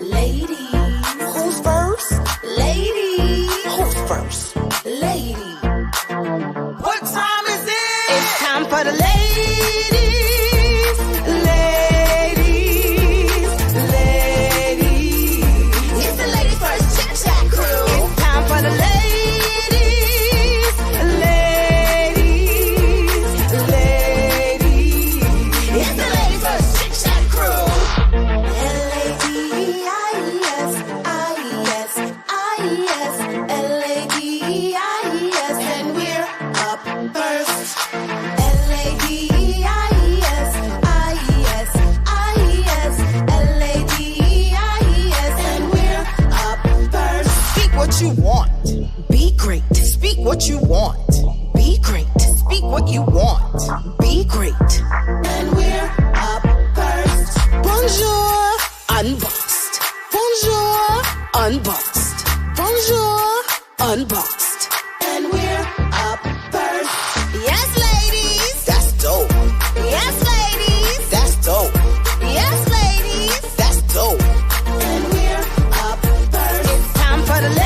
Ladies. Who's first? Ladies. Who's first? Ladies. What time is it? It's time for the ladies. Ladies. Ladies. It's the ladies first Chit-Chat crew. It's time for the ladies. You want. Be great. Speak what you want. Be great. Speak what you want. Be great. And we're up first. Bonjour, unboxed. Bonjour, unboxed. Bonjour, unboxed. And we're up first. Yes, ladies. That's dope. Yes, ladies. That's dope. Yes, ladies. That's dope. And we're up first. It's time for the ladies.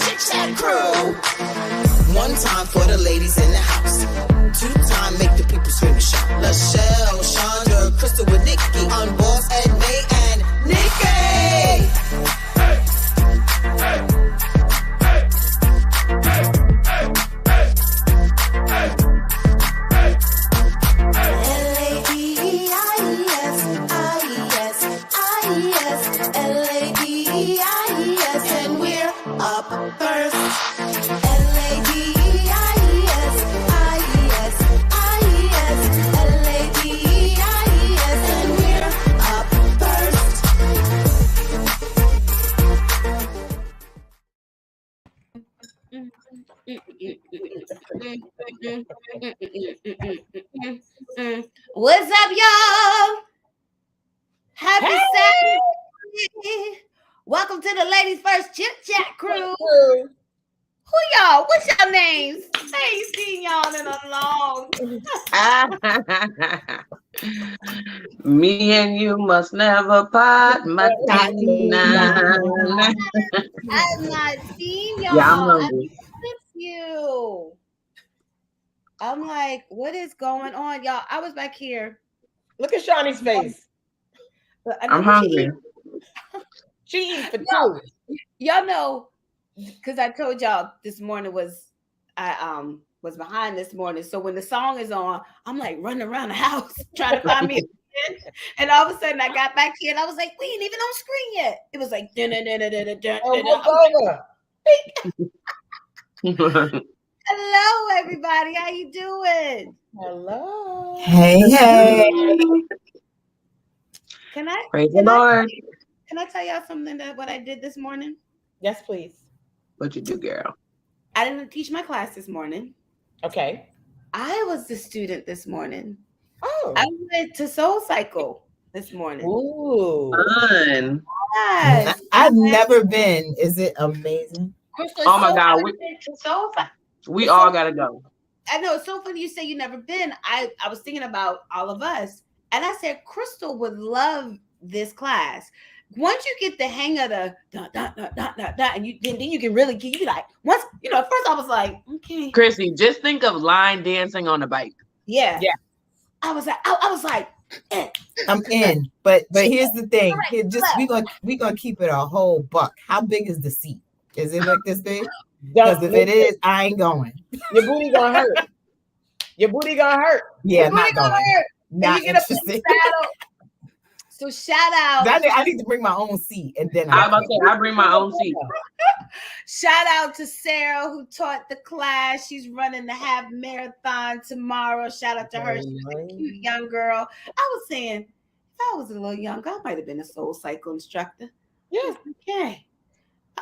Chit-Chat crew. One time for the ladies in the house. Two time make the people scream and shout. Lachelle, Chandra, Crystal with Nikki. On Boss, Ed, May, and Nikki. Hey, hey, hey, hey, hey, hey, hey, hey. L-A-D-I-E-S, I-E-S, I-E-S, L-A-D-I-E-S, and we're up first. L-A-D-I-E-S, I-E-S, I-E-S, L-A-D-I-E-S, and we're up first. What's up, y'all? Happy Saturday. Welcome to the Ladies First Chit-Chat crew. Who y'all? What's your names? I ain't seen y'all in a long. Me and you must never part, Martina. I've not seen y'all. Yeah, I'm hungry. You. I'm like, what is going on, y'all? I was back here. Look at Shawnee's face. I'm hungry. She eats for two. Y'all know, because I told y'all this morning was behind this morning. So when the song is on, I'm like running around the house trying to find me a pen. And all of a sudden I got back here and I was like, we ain't even on screen yet. It was like hello, everybody. How you doing? Hello. Hey. Praise the Lord. Can I tell y'all something that what I did this morning? Yes, please. What you do, girl? I didn't teach my class this morning. Okay. I was the student this morning. Oh. I went to Soul Cycle this morning. Ooh. Fun. Yes. I've never been. Is it amazing? Crystal, Oh my God. We all got to go. I know. It's so funny you say you never been. I was thinking about all of us. And I said, Crystal would love this class. Once you get the hang of the and then you can really get, you be like, once, at first I was like, okay. Chrissy, just think of line dancing on a bike. Yeah. I was like, I'm in. But here's the thing. We're gonna keep it a whole buck. How big is the seat? Is it like this big? Because if it is, I ain't going. Your booty gonna hurt. Yeah, not going. Not you get up in the saddle. So shout out. I need to bring my own seat, and then I bring my own seat. Shout out to Sarah who taught the class. She's running the half marathon tomorrow. Shout out to her. She's a cute young girl. I was saying, if I was a little younger, I might have been a Soul Cycle instructor. Yeah. Okay.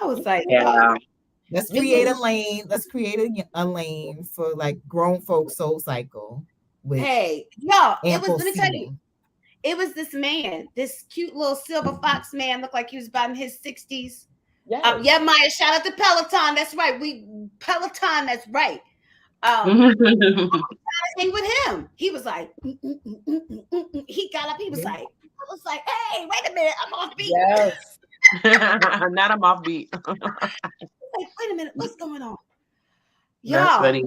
I was like, yeah. Let's create a lane. Let's create a lane for like grown folk Soul Cycle. Hey, y'all, it was. Let me tell you. it was this man, this cute little silver fox man, looked like he was about in his 60s. Yes. Yeah, Maya, shout out to Peloton. That's right. Peloton, that's right. Thing with him. He was like, he got up, he was like, I was like, hey, wait a minute, I'm off beat. Yes. Not I'm off beat. Like, wait a minute, what's going on? That's Y'all. funny.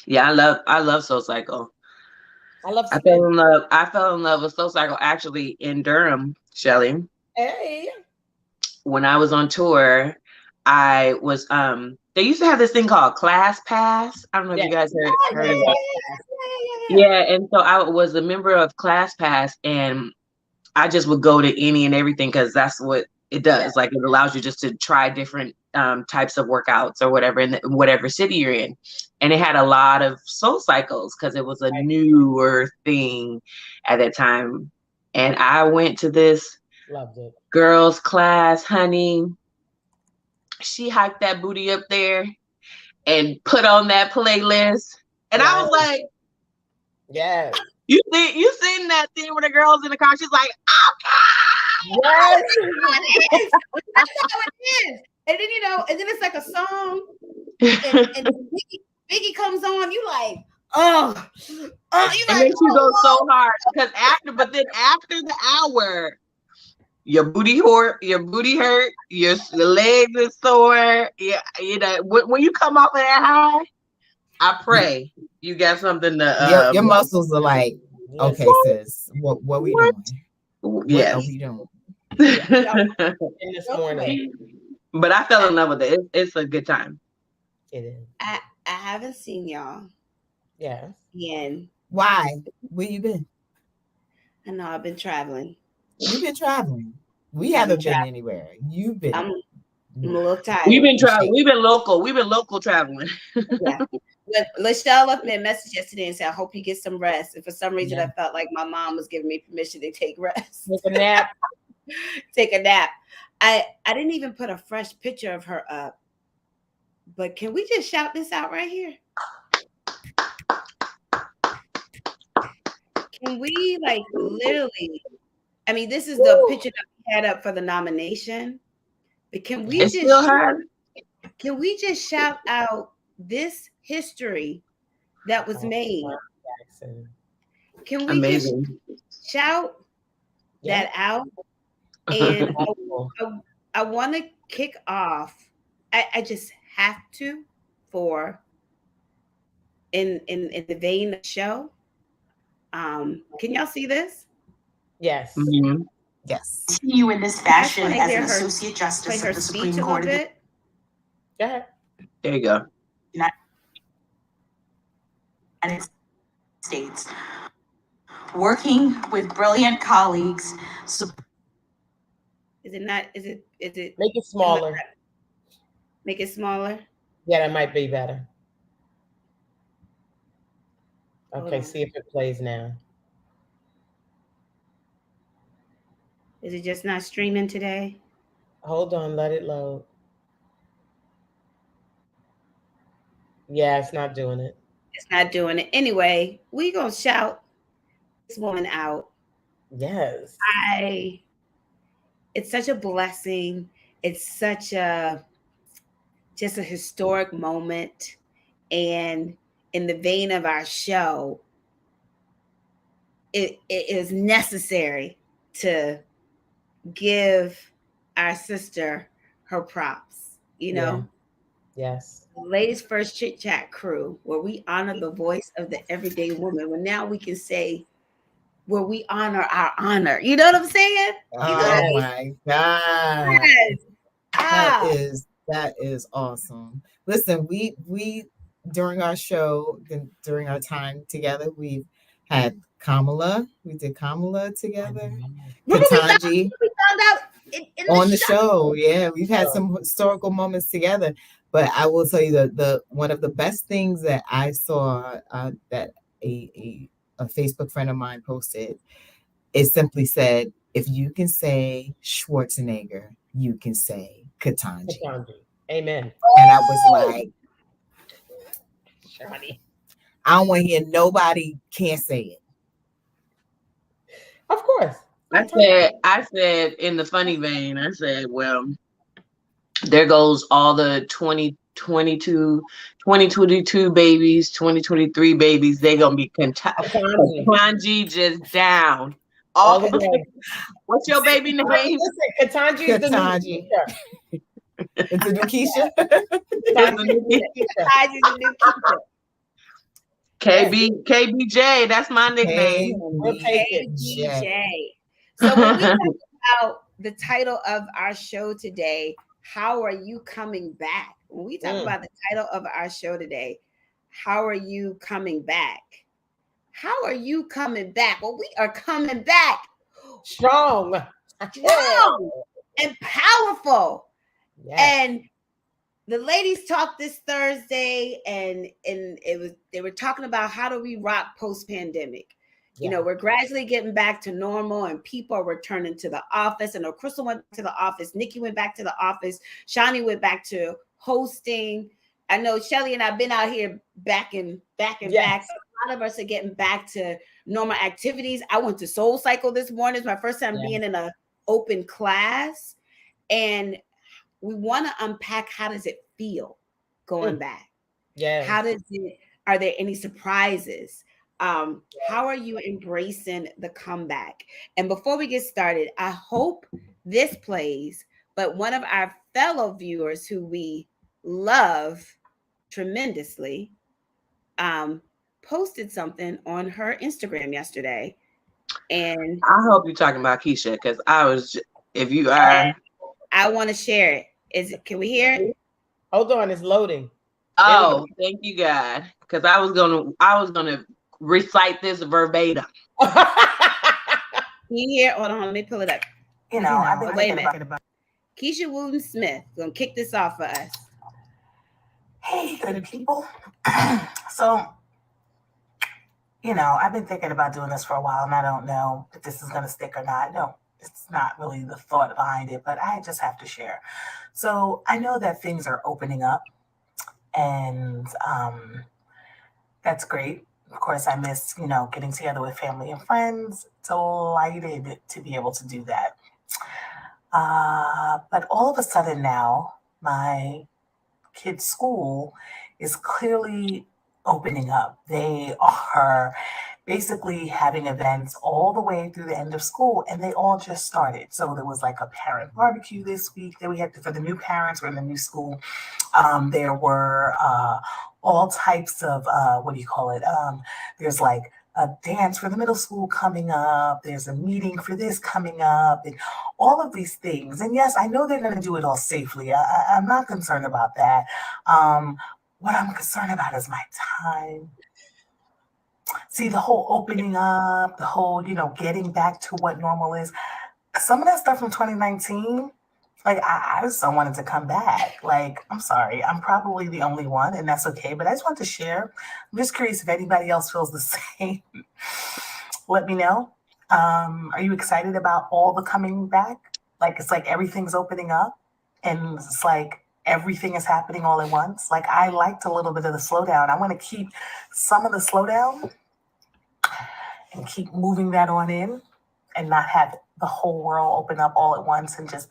Yeah, I love Soul Cycle. I fell in love with Soul Cycle actually in Durham, Shelly. Hey. When I was on tour, I was they used to have this thing called Class Pass. I don't know if you guys heard of it. Yeah, and so I was a member of Class Pass, and I just would go to any and everything because that's what it does. Like it allows you just to try different types of workouts or whatever in whatever city you're in. And it had a lot of Soul Cycles because it was a newer thing at that time. And I went to this girls' class, honey. She hiked that booty up there and put on that playlist. And I was like, yes. You seen that thing where the girl's in the car? She's like, okay. Yes. That's how it is. And then and then it's like a song, and Biggie comes on. You like, you and then she goes so hard because after the hour, your booty hurt, your legs are sore. Yeah, when you come off of that high, I pray you got something to. Your muscles are like, okay, sis, what we doing? Yes. What are we doing? In this morning. But I fell in love with it. It's a good time. It is. I haven't seen y'all. Yeah. And why? Where you been? I know I've been traveling. You've been traveling. We haven't been anywhere. You've been. I'm a little tired. We've been traveling. We've been local traveling. Yeah. But Lachelle left me a message yesterday and said, I hope you get some rest. And for some reason, I felt like my mom was giving me permission to take rest. Take a nap. Take a nap. I didn't even put a fresh picture of her up. But can we just shout this out right here? Can we literally? I mean, this is the picture that we had up for the nomination. But can we Can we just shout out this history that was made? Can we just shout that out? And I want to kick off. I just have to for in the vein of the show. Can y'all see this? Yes. Mm-hmm. Yes. Continue in this fashion as an associate justice of the Supreme Court. Go ahead. There you go. United States, working with brilliant colleagues. Is it not? Is it? Make it smaller. Make it smaller. Yeah, that might be better. Okay, see if it plays now. Is it just not streaming today? Hold on, let it load. Yeah, it's not doing it. It's not doing it. Anyway, we gonna shout this woman out. Yes. It's such a blessing. It's such just a historic moment. And in the vein of our show, it is necessary to give our sister her props, Yeah. Yes. Ladies First Chit-Chat crew, where we honor the voice of the everyday woman. Well, now we can say where we honor our honor. You know what I'm saying? Oh my God. Yes. That is awesome. Listen, we during our show, during our time together, we've had Kamala. We did Kamala together. Ketanji we found out in on the show. Yeah, we've had some historical moments together. But I will tell you the one of the best things that I saw that a Facebook friend of mine posted, it simply said, if you can say Schwarzenegger, you can say Ketanji. Amen. And I was like, I don't want to hear nobody can't say it. Of course. I said in the funny vein, I said, well, there goes all the 2022 babies, 2023 babies. They're going to be Katanji just down. All the way. What's your baby name? Katanji is the new Keisha. It's a new Keisha. KBJ, that's my nickname. KBJ. So when we talk about the title of our show today, how are you coming back? When we talk about the title of our show today, how are you coming back? How are you coming back? Well, we are coming back strong and powerful. Yes. And the ladies talked this Thursday, and they were talking about how do we rock post-pandemic. You know, we're gradually getting back to normal, and people are returning to the office. I know Crystal went to the office, Nikki went back to the office, Shani went back to hosting. I know Shelly and I've been out here back and back. So a lot of us are getting back to normal activities. I went to Soul Cycle this morning. It's my first time being in an open class, and we want to unpack, how does it feel going back? Yeah. How does it? Are there any surprises? How are you embracing the comeback? And before we get started, I hope this plays, but one of our fellow viewers who we love tremendously posted something on her Instagram yesterday. And I hope you're talking about Keisha, because if you are, I want to share it. Can we hear it? Hold on, it's loading. Oh, thank you, God. Because I was gonna recite this verbatim. Can you hear? Hold on, let me pull it up. I've been thinking about Keisha Wooten Smith gonna kick this off for us. Hey, good people. So, I've been thinking about doing this for a while, and I don't know if this is going to stick or not. No, it's not really the thought behind it, but I just have to share. So I know that things are opening up, and that's great. Of course, I miss, getting together with family and friends. Delighted to be able to do that. But all of a sudden now, my kids' school is clearly opening up. They are basically having events all the way through the end of school, and they all just started. So there was like a parent barbecue this week that we had for the new parents who are in the new school. There were all types of, there's like a dance for the middle school coming up. There's a meeting for this coming up, and all of these things. And yes, I know they're going to do it all safely. I'm not concerned about that. What I'm concerned about is my time. See, the whole opening up, the whole, getting back to what normal is. Some of that stuff from 2019, like, I just don't want it to come back. Like, I'm sorry. I'm probably the only one, and that's okay. But I just want to share. I'm just curious if anybody else feels the same. Let me know. Are you excited about all the coming back? Like, it's like everything's opening up, and it's like everything is happening all at once. Like, I liked a little bit of the slowdown. I want to keep some of the slowdown and keep moving that on in, and not have the whole world open up all at once and just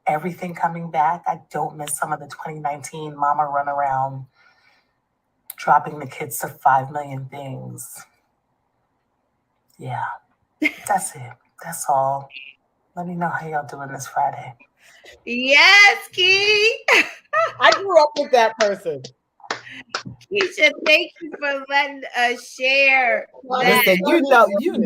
everything coming back. I don't miss some of the 2019 mama run around dropping the kids to 5 million things. Yeah, that's it. That's all. Let me know how y'all doing this Friday. Yes, Key. I grew up with that person. Keisha, thank you for letting us share. Listen, you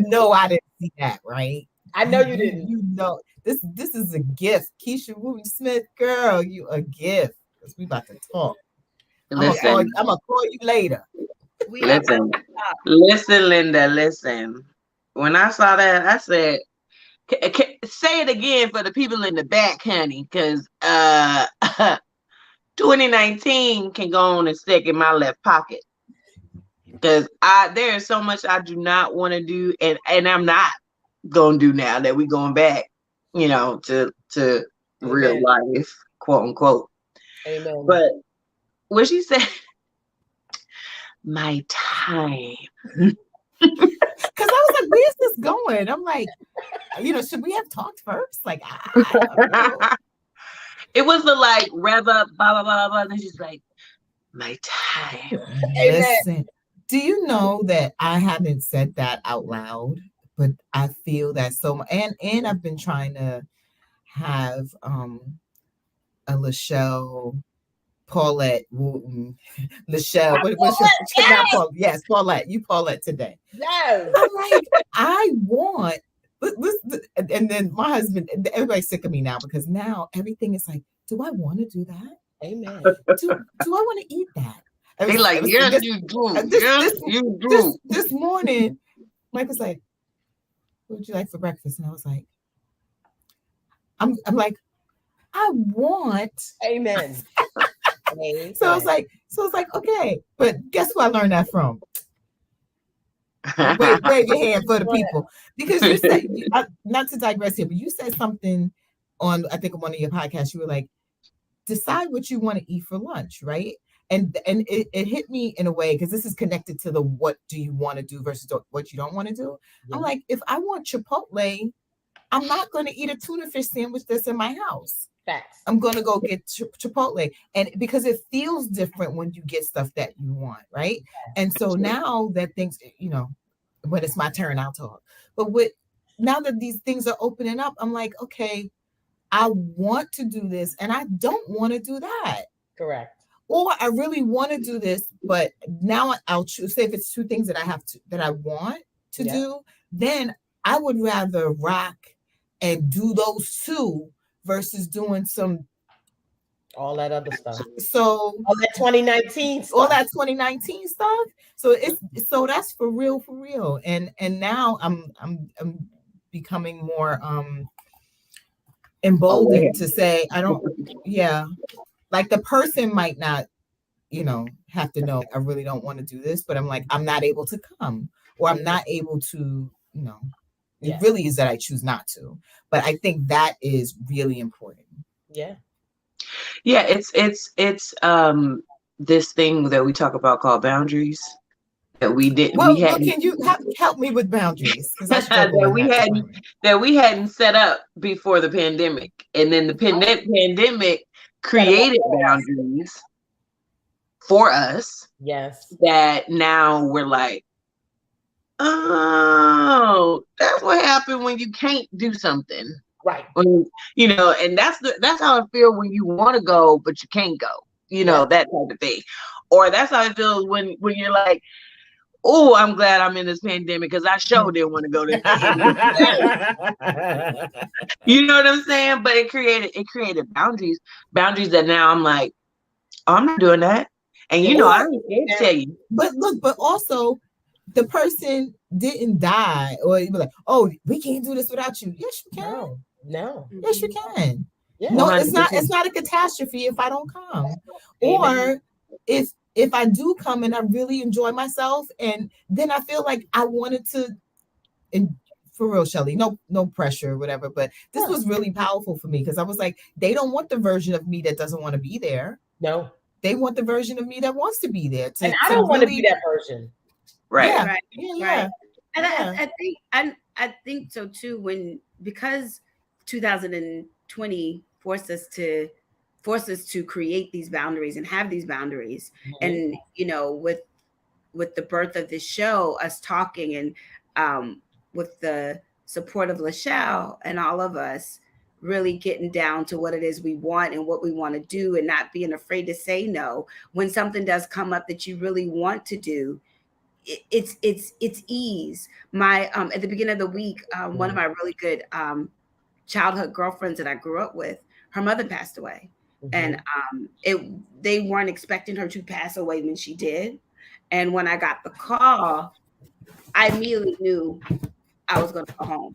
know I didn't see that, right? I know you didn't. You know, this is a gift. Keisha Wooten Smith, girl, you a gift. Because we about to talk. Listen. I'm going to call you later. Listen, Linda, listen. When I saw that, I said, say it again for the people in the back, honey, because 2019 can go on and stick in my left pocket. Because there is so much I do not want to do, and I'm not going to do now that we're going back, to real life, quote unquote. Amen. But when she said, my time. Because I was was like, where's this going? I'm like, should we have talked first? Like, I don't know. It was the like rev up, blah blah blah blah. And then she's like, my time. Listen, do you know that I haven't said that out loud, but I feel that so much. And I've been trying to have a Lachelle, Paulette Wooten, Lachelle. What's your not Paul? Yes, Paulette. You Paulette today. Yes. I'm like, I want. And then my husband, everybody's sick of me now because now everything is like, do I want to do that? Amen. Do I want to eat that? He's like, yes, you do. This morning, Mike was like, what would you like for breakfast? And I was like, I'm like, I want. Amen. So it's like, okay, but guess who I learned that from? Wave your hand for the people, because you said, not to digress here, but you said something on, I think, on one of your podcasts. You were like, decide what you want to eat for lunch, right? And it hit me in a way, because this is connected to the what do you want to do versus what you don't want to do. Yeah. I'm like, if I want Chipotle, I'm not going to eat a tuna fish sandwich that's in my house. Facts. I'm going to go get Chipotle. And because it feels different when you get stuff that you want, right? And so now that things, when it's my turn, I'll talk. But now that these things are opening up, I'm like, okay, I want to do this and I don't want to do that. Correct. Or I really want to do this, but now I'll choose. Say if it's two things that I want to do, then I would rather rock and do those two versus doing all that other stuff. So all that 2019 stuff. All that 2019 stuff. So that's for real. And now I'm becoming more emboldened to say like the person might not, have to know I really don't want to do this, but I'm like, I'm not able to come, or I'm not able to, it really is that I choose not to. But I think that is really important. Yeah. Yeah, it's this thing that we talk about called boundaries that we didn't. Well, can you help me with boundaries? that we hadn't set up before the pandemic, and then the pandemic created boundaries for us. Yes. That now we're like, oh, that's what happened when you can't do something. Right. When, and that's how I feel when you want to go, but you can't go, that type of thing. Or that's how it feels when you're like, oh, I'm glad I'm in this pandemic because I sure didn't want to go to You know what I'm saying? But it created boundaries that now I'm like, oh, I'm not doing that. And I didn't tell you. But look, but also the person didn't die, or you be like, oh, we can't do this without you. Yes, you can. No. Yes, you can. Yeah. No, it's not a catastrophe if I don't come. Or if I do come and I really enjoy myself, and then I feel like I wanted to, and for real, Shelly, no pressure or whatever, but this was really powerful for me, because I was like, they don't want the version of me that doesn't want to be there. No. They want the version of me that wants to be there. And I don't want to be that version. Right. Yeah. Right. Yeah. Right. And I think so too, because 2020 forced us to create these boundaries and have these boundaries. Mm-hmm. And with the birth of this show, us talking, and with the support of Lachelle and all of us really getting down to what it is we want and what we want to do, and not being afraid to say no when something does come up that you really want to do. It's ease. My at the beginning of the week, one of my really good childhood girlfriends that I grew up with, her mother passed away. Mm-hmm. And they weren't expecting her to pass away when she did. And when I got the call, I immediately knew I was going to go home.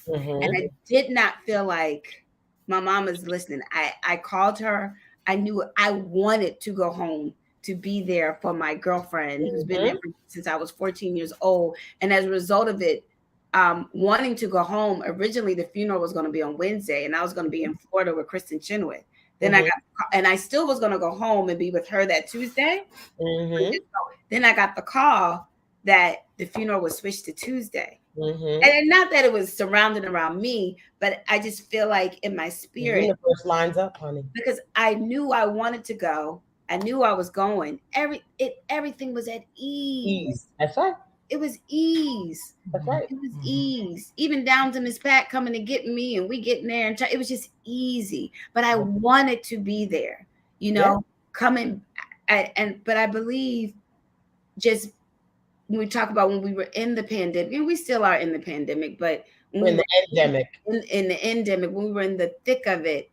Mm-hmm. And I did not feel like my mom is listening. I called her. I knew I wanted to go home to be there for my girlfriend who's been there since I was 14 years old. And as a result of it, wanting to go home, originally the funeral was going to be on Wednesday, and I was going to be in Florida with Kristen Chenoweth. Then I still was going to go home and be with her that Tuesday. Mm-hmm. Then I got the call that the funeral was switched to Tuesday. And not that it was surrounded around me, but I just feel like in my spirit, the universe lines up, honey. Because I knew I wanted to go. I knew I was going. Everything was at ease. That's right. It was ease. That's right. It was ease. Even down to Miss Pat coming to get me, and we getting there, and it was just easy. But I wanted to be there, coming. But I believe just when we talk about when we were in the pandemic, and we still are in the pandemic, but when we're in the endemic. In the endemic, when we were in the thick of it,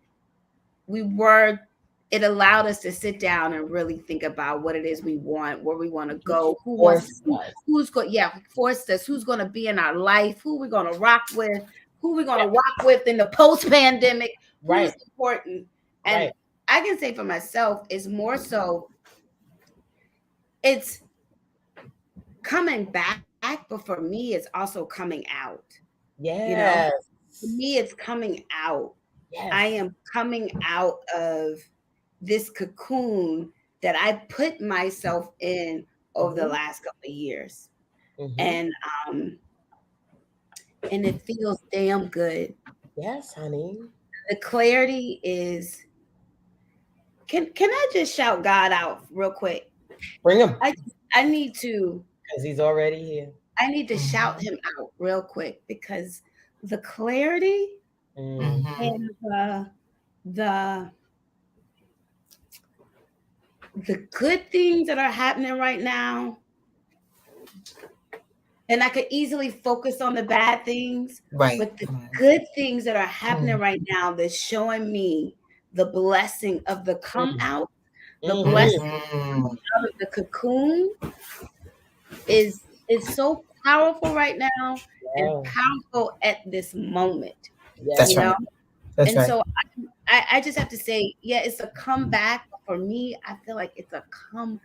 it allowed us to sit down and really think about what it is we want, where we want to go, forced us, who's going to be in our life, who we're going to rock with, who we're going to rock with in the post-pandemic, who's important. And I can say for myself, it's more so, it's coming back, but for me, it's also coming out. Yes. For me, it's coming out. Yes. I am coming out of this cocoon that I put myself in over the last couple of years. And it feels damn good. Yes, honey. The clarity is, can I just shout God out real quick? Bring him. I need to. Because he's already here. I need to shout him out real quick because the clarity and the good things that are happening right now, and I could easily focus on the bad things, but the good things that are happening right now that's showing me the blessing of the come out, the blessing out of the cocoon is so powerful right now and powerful at this moment. That's right. That's right. So I just have to say, it's a comeback. For me, I feel like it's a come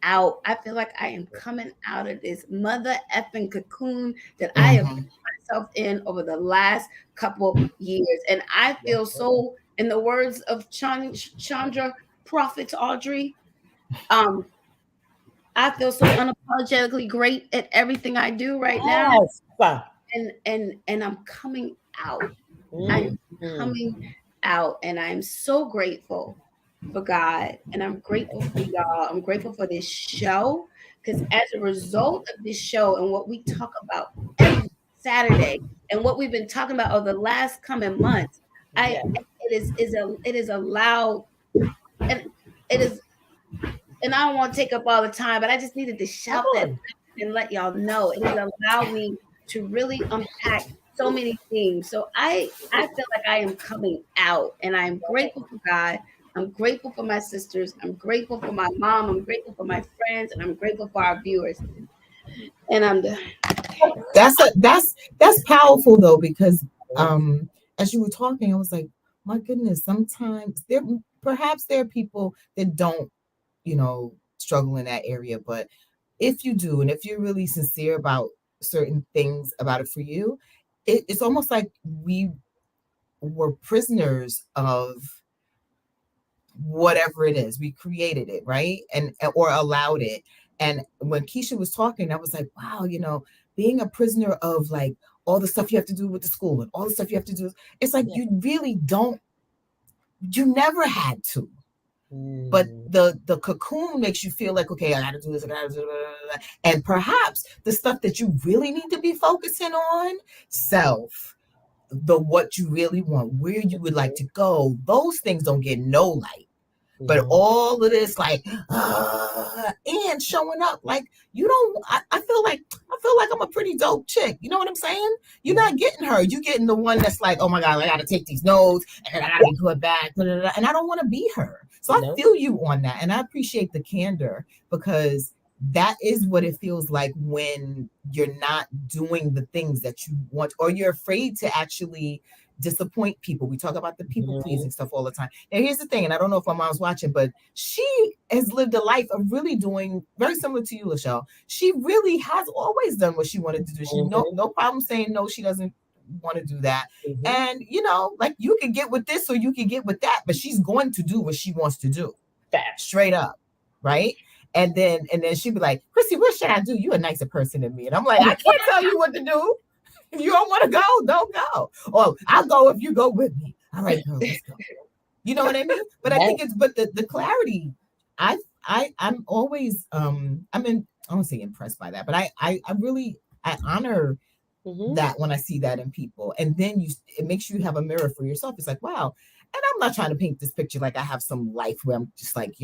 out. I feel like I am coming out of this mother effing cocoon that I have put myself in over the last couple years. And I feel so, in the words of Chandra Prophet Audrey, I feel so unapologetically great at everything I do right now. And I'm coming out. I'm coming out, and I'm so grateful for God, and I'm grateful for y'all. I'm grateful for this show, because as a result of this show and what we talk about every Saturday and what we've been talking about over the last coming months, it is allowed, and it is, and I don't want to take up all the time, but I just needed to shout that and let y'all know it has allowed me to really unpack so many things. So I feel like I am coming out, and I'm grateful for God. I'm grateful for my sisters. I'm grateful for my mom. I'm grateful for my friends, and I'm grateful for our viewers. And I'm done. That's powerful though, because as you were talking, I was like, my goodness, sometimes there are people that don't, struggle in that area, but if you do, and if you're really sincere about certain things about it for you, it's almost like we were prisoners of whatever it is. We created it, right? Or allowed it. And when Keisha was talking, I was like, wow, being a prisoner of like all the stuff you have to do with the school and all the stuff you have to do, it's like you really don't, you never had to. But the cocoon makes you feel like, okay, I gotta do this, and perhaps the stuff that you really need to be focusing on, self, what you really want, where you would like to go, those things don't get no light. But all of this, like, and showing up, like, you don't. I feel like I'm a pretty dope chick. You know what I'm saying? You're not getting her. You're getting the one that's like, oh my God, I got to take these notes and I got to be put back, and I don't want to be her. So I feel you on that, and I appreciate the candor, because that is what it feels like when you're not doing the things that you want, or you're afraid to actually disappoint people. We talk about the people pleasing stuff all the time. Now, here's the thing, and I don't know if my mom's watching, but she has lived a life of really doing very similar to you, Lachelle. She really has always done what she wanted to do. She no problem saying no, she doesn't want to do that. And like, you can get with this or you can get with that, but she's going to do what she wants to do. Straight up, right? And then she'd be like, Chrissy, what should I do? You're a nicer person than me. And I'm like, I can't tell you what to do. If you don't want to go, don't go. Or I'll go if you go with me. All right, girl, let's go. You know what I mean? But I think it's the clarity. I'm always I won't say impressed by that, but I really I honor that when I see that in people. And then it makes you have a mirror for yourself. It's like, wow. And I'm not trying to paint this picture like I have some life where I'm just like,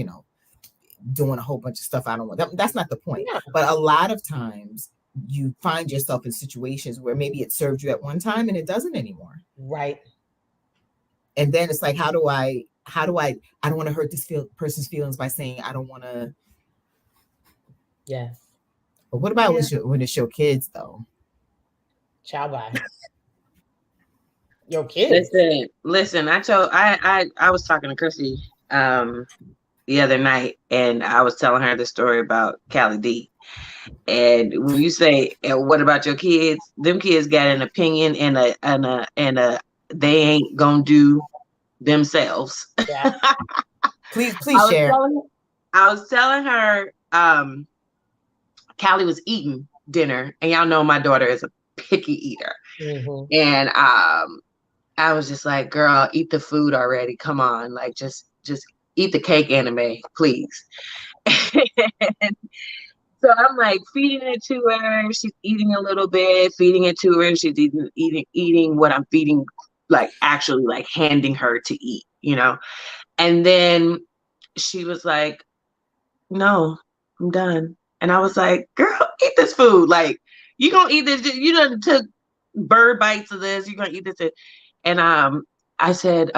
doing a whole bunch of stuff I don't want. That's not the point. Yeah. But a lot of times you find yourself in situations where maybe it served you at one time and it doesn't anymore. Right. And then it's like, I don't want to hurt this person's feelings by saying I don't want to. Yes. But what about when it's your kids though? Child by your kids. Listen. I was talking to Chrissy the other night, and I was telling her the story about Callie D. And when you say, "What about your kids?" Them kids got an opinion and a they ain't gonna do themselves. Yeah. please share. I was telling her, Callie was eating dinner, and y'all know my daughter is a picky eater. Mm-hmm. And I was just like, girl, eat the food already. Come on, like just eat the cake anime, please. And so I'm like feeding it to her. She's eating a little bit, feeding it to her. She's eating what I'm feeding, like actually like handing her to eat, And then she was like, no, I'm done. And I was like, girl, eat this food. Like, you gonna eat this. You done took bird bites of this. You're gonna eat this. And I said,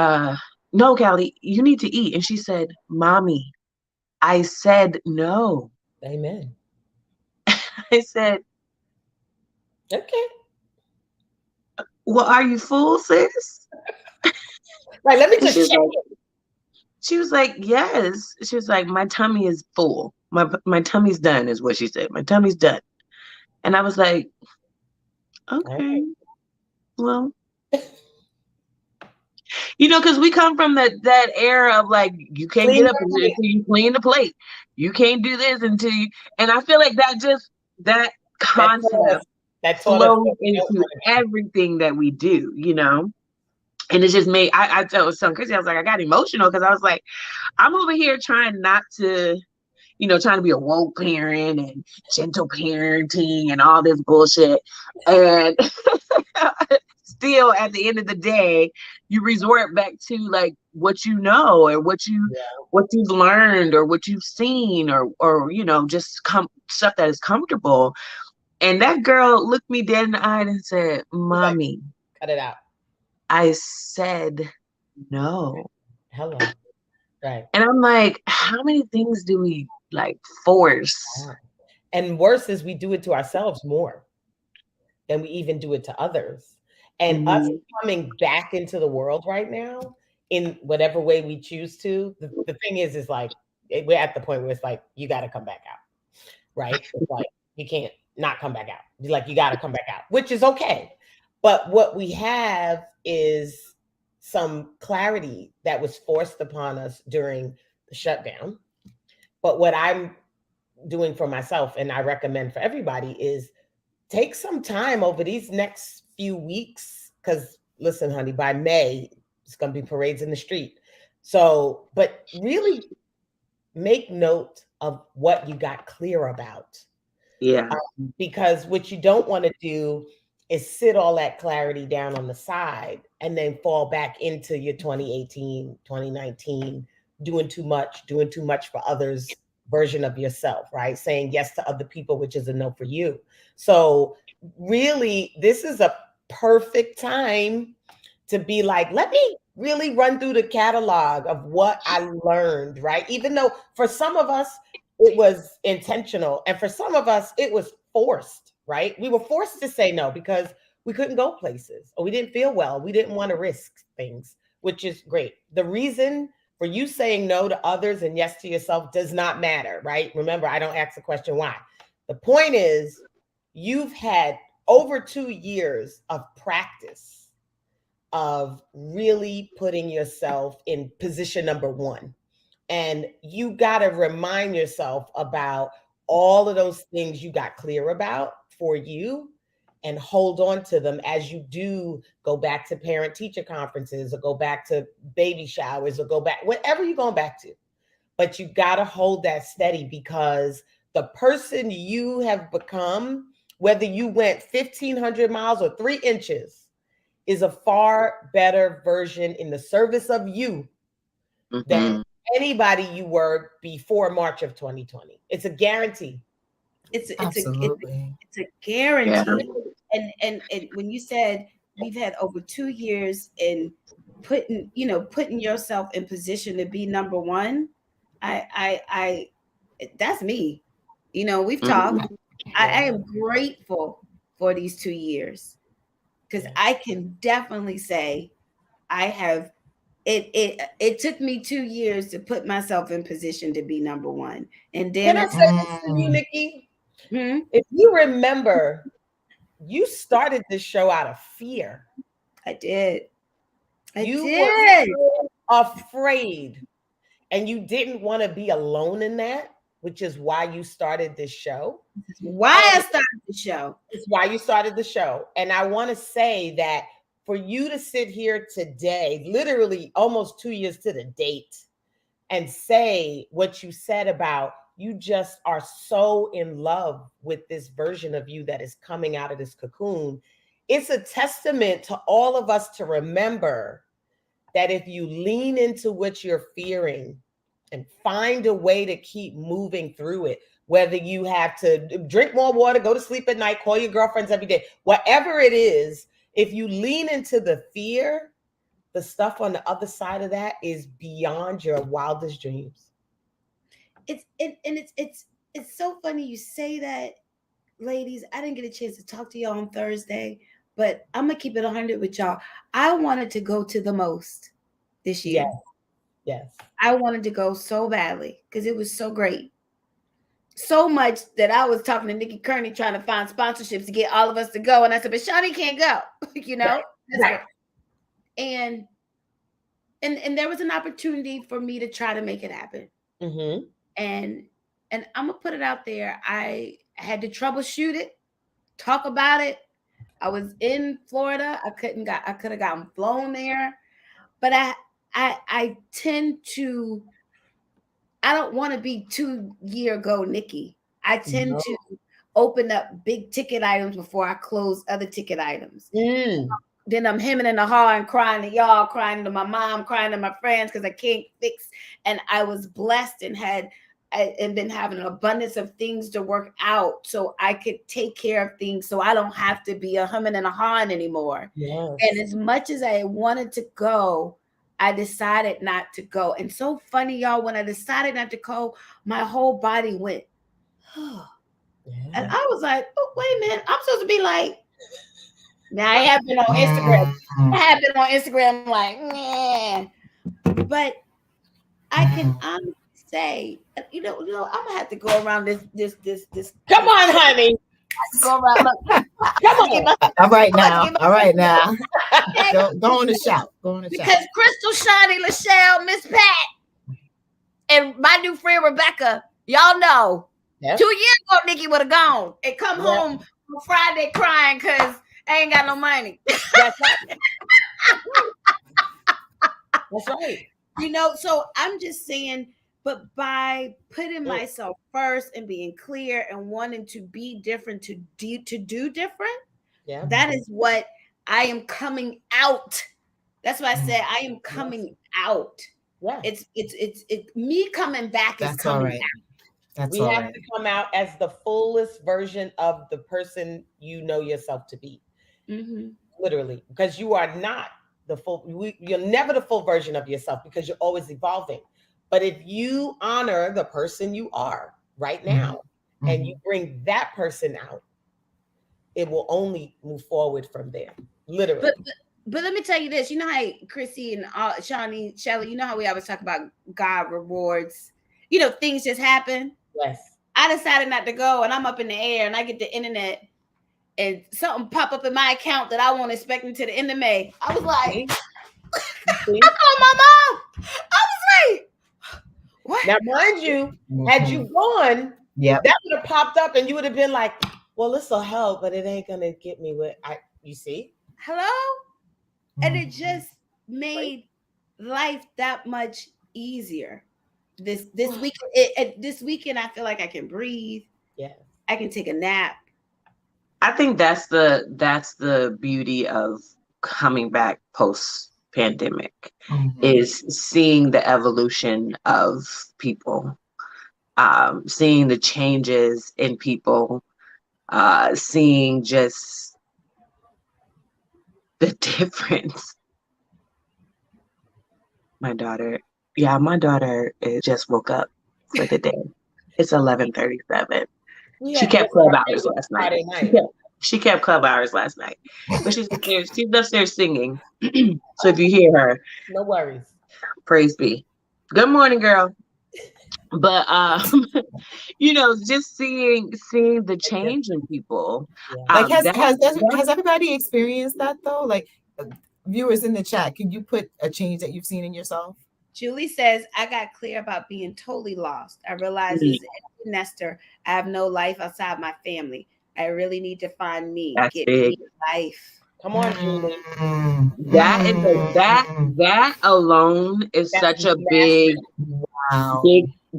no, Callie, you need to eat. And she said, Mommy, I said no. Amen. I said, okay. Well, are you full, sis? Right, let me just check. She was like, yes. She was like, my tummy is full. My tummy's done, is what she said. My tummy's done. And I was like, okay, well, because we come from that era of like, you can't get up until you clean the plate. You can't do this until you, and I feel like that concept flows into everything that we do, And it just made, I was telling Chrissy, I was like, I got emotional because I was like, I'm over here trying not to, trying to be a woke parent and gentle parenting and all this bullshit. And still at the end of the day, you resort back to like what you know or what you've learned or what you've seen or just stuff that is comfortable. And that girl looked me dead in the eye and said, Mommy, cut it out. I said no. Hello. Right. And I'm like, how many things do we like force? And worse is we do it to ourselves more than we even do it to others. And us coming back into the world right now in whatever way we choose to, the thing is like, we're at the point where it's like, you got to come back out, right? It's like, you can't not come back out. Like, you got to come back out, which is okay. But what we have is some clarity that was forced upon us during the shutdown. But what I'm doing for myself, and I recommend for everybody, is take some time over these next few weeks. Because listen, honey, by May, it's going to be parades in the street. So, but really make note of what you got clear about. Yeah. Because what you don't want to do is sit all that clarity down on the side and then fall back into your 2018, 2019, doing too much for others version of yourself, right? Saying yes to other people, which is a no for you. So really, this is a perfect time to be like, let me really run through the catalog of what I learned, right? Even though for some of us, it was intentional. And for some of us, it was forced, right? We were forced to say no because we couldn't go places or we didn't feel well. We didn't want to risk things, which is great. The reason for you saying no to others and yes to yourself does not matter, right? Remember, I don't ask the question why. The point is, you've had over 2 years of practice of really putting yourself in position number one. And you got to remind yourself about all of those things you got clear about for you and hold on to them as you do go back to parent teacher conferences or go back to baby showers or go back, whatever you're going back to. But you got to hold that steady, because the person you have become, whether you went 1,500 miles or 3 inches, is a far better version in the service of you than anybody you were before March of 2020. It's a guarantee. It's a guarantee. Yeah. And when you said we've had over 2 years in putting yourself in position to be number one, I that's me. We've talked. I am grateful for these 2 years, because I can definitely say I have. It took me 2 years to put myself in position to be number one. And then can I say this to you, Nikki? If you remember, you started this show out of fear. I did. You were so afraid, and you didn't want to be alone in that, which is why you started this show. I started the show. It's why you started the show. And I want to say that for you to sit here today, literally almost 2 years to the date, and say what you said about you just are so in love with this version of you that is coming out of this cocoon, it's a testament to all of us to remember that if you lean into what you're fearing and find a way to keep moving through it, whether you have to drink more water, go to sleep at night, call your girlfriends every day, whatever it is, if you lean into the fear, the stuff on the other side of that is beyond your wildest dreams. It's so funny you say that, ladies. I didn't get a chance to talk to y'all on Thursday, but I'm gonna keep it 100 with y'all. I wanted to go to the most this year. Yes. I wanted to go so badly because it was so great. So much that I was talking to Nikki Kearney trying to find sponsorships to get all of us to go. And I said, but Shawnee can't go, Right. And there was an opportunity for me to try to make it happen. Mm-hmm. And I'm gonna put it out there. I had to troubleshoot it, talk about it. I was in Florida. I could have gotten flown there, but I tend to. I don't want to be 2 year ago Nikki. I tend to open up big ticket items before I close other ticket items. Then I'm hemming and hawing, crying to y'all, crying to my mom, crying to my friends because I can't fix. And I was blessed and been having an abundance of things to work out so I could take care of things so I don't have to be a humming and a hawing anymore. Yes. And as much as I wanted to go, I decided not to go. And so funny, y'all, when I decided not to go, my whole body went, oh. Yeah. And I was like, oh, wait a minute. I'm supposed to be like, now I have been on Instagram. I have been on Instagram like, nah. But I can honestly say, you know, I'm gonna have to go around this. Come on, honey. Go around. Look. Come on. All right now. Go on and shout. Because Crystal, Shawnee, Lachelle, Miss Pat, and my new friend Rebecca, y'all know. Yep. 2 years ago, Nikki would have gone and come home on Friday crying because I ain't got no money. That's right. That's right. You know, so I'm just saying, but by putting myself first and being clear and wanting to be different, to do different, that is what I am coming out. That's why I said I am coming out. Yeah. It's me coming back. That's is coming out. We have to come out as the fullest version of the person you know yourself to be. Mm-hmm. Literally, because you are not the full, you're never the full version of yourself because you're always evolving. But if you honor the person you are right now and you bring that person out, it will only move forward from there. Literally. But let me tell you this, you know how Chrissy and Shawnee, Shelly, you know how we always talk about God rewards, you know, things just happen. Yes. I decided not to go and I'm up in the air and I get the internet and something pop up in my account that I won't expect until the end of May. I was like, I called my mom. I was like, what? Now, mind you, had you gone, that would have popped up and you would have been like, Well, this'll help, but it ain't gonna get me what you see. Hello? And it just made life that much easier. This weekend, I feel like I can breathe. Yeah, I can take a nap. I think that's the beauty of coming back post pandemic, is seeing the evolution of people, seeing the changes in people, seeing just the difference. My daughter just woke up for the day. It's 11:37. She kept club hours last night. She kept club hours last night, but she's upstairs singing. So if you hear her, no worries. Praise be. Good morning, girl. But just seeing the change in people. Like has everybody experienced that though? Like viewers in the chat, can you put a change that you've seen in yourself? Julie says, I got clear about being totally lost. I realized as an empty nester, I have no life outside my family. I really need to find me. That's get big. me life. Come on, Julie. That alone is such a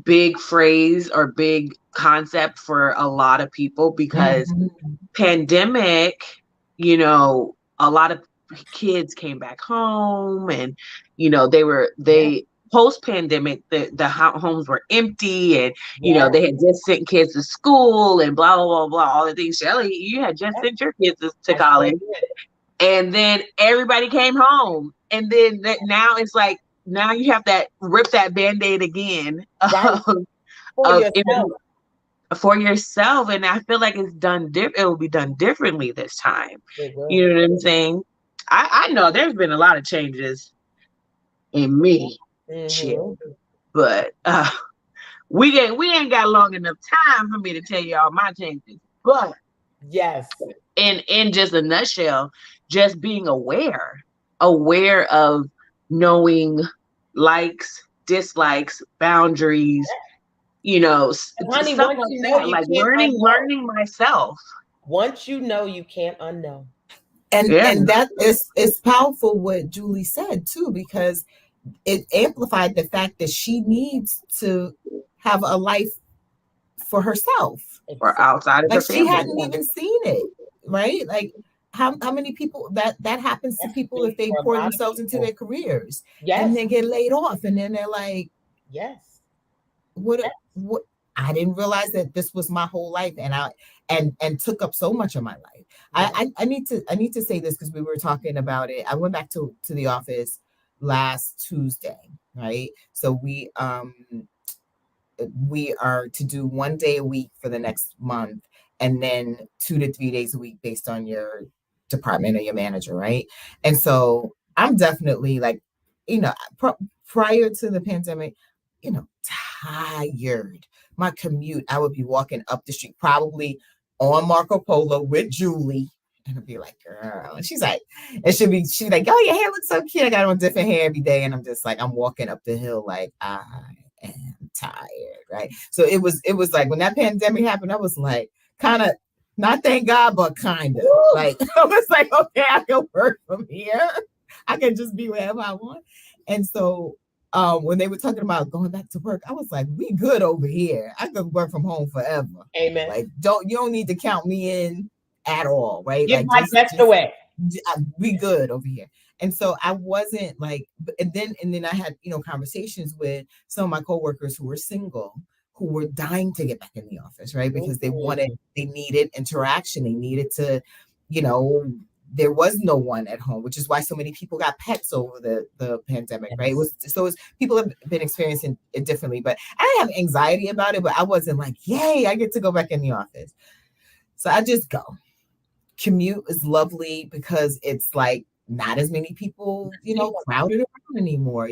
big phrase or big concept for a lot of people, because pandemic, a lot of kids came back home, and they post-pandemic, the homes were empty, and they had just sent kids to school and blah blah blah blah, all the things. Shelly, you had just sent your kids to college, and then everybody came home, and then now it's like, now you have that rip that Band-Aid again for yourself. And I feel like it's done it will be done differently this time. You know what I'm saying? I know there's been a lot of changes in me, but we ain't got long enough time for me to tell you all my changes. But yes, in just a nutshell, just being aware of knowing likes, dislikes, boundaries, honey, stuff like that, like learning myself. Once you know, you can't unknow. And that is powerful what Julie said too, because it amplified the fact that she needs to have a life for herself or outside of her family. She hadn't even seen it, right? Like how many people that happens to people if they pour themselves into their careers and then get laid off, and then they're like, what I didn't realize that this was my whole life, and took up so much of my life. I need to say this because we were talking about it. I went back to the office last Tuesday, right? So we are to do 1 day a week for the next month, and then 2 to 3 days a week based on your department or your manager, right? And so I'm definitely like, prior to the pandemic, tired. My commute, I would be walking up the street, probably on Marco Polo with Julie, and I'd be like, girl, and she's like, oh, your hair looks so cute. I got on different hair every day, and I'm just like, I'm walking up the hill like, I am tired, right? So it was like when that pandemic happened, I was like, kind of, not thank God, but kind of like, I was like, okay, I can work from here. I can just be wherever I want. And so when they were talking about going back to work, I was like, we good over here. I could work from home forever. Amen. Like, you don't need to count me in at all, right? Give my best away. We good over here. And so I wasn't like, and then I had, conversations with some of my coworkers who were single, who were dying to get back in the office, right? Because they needed interaction. They needed to, there was no one at home, which is why so many people got pets over the pandemic, right? People have been experiencing it differently, but I didn't have anxiety about it, but I wasn't like, yay, I get to go back in the office. So I just go. Commute is lovely because it's like not as many people, crowded around anymore,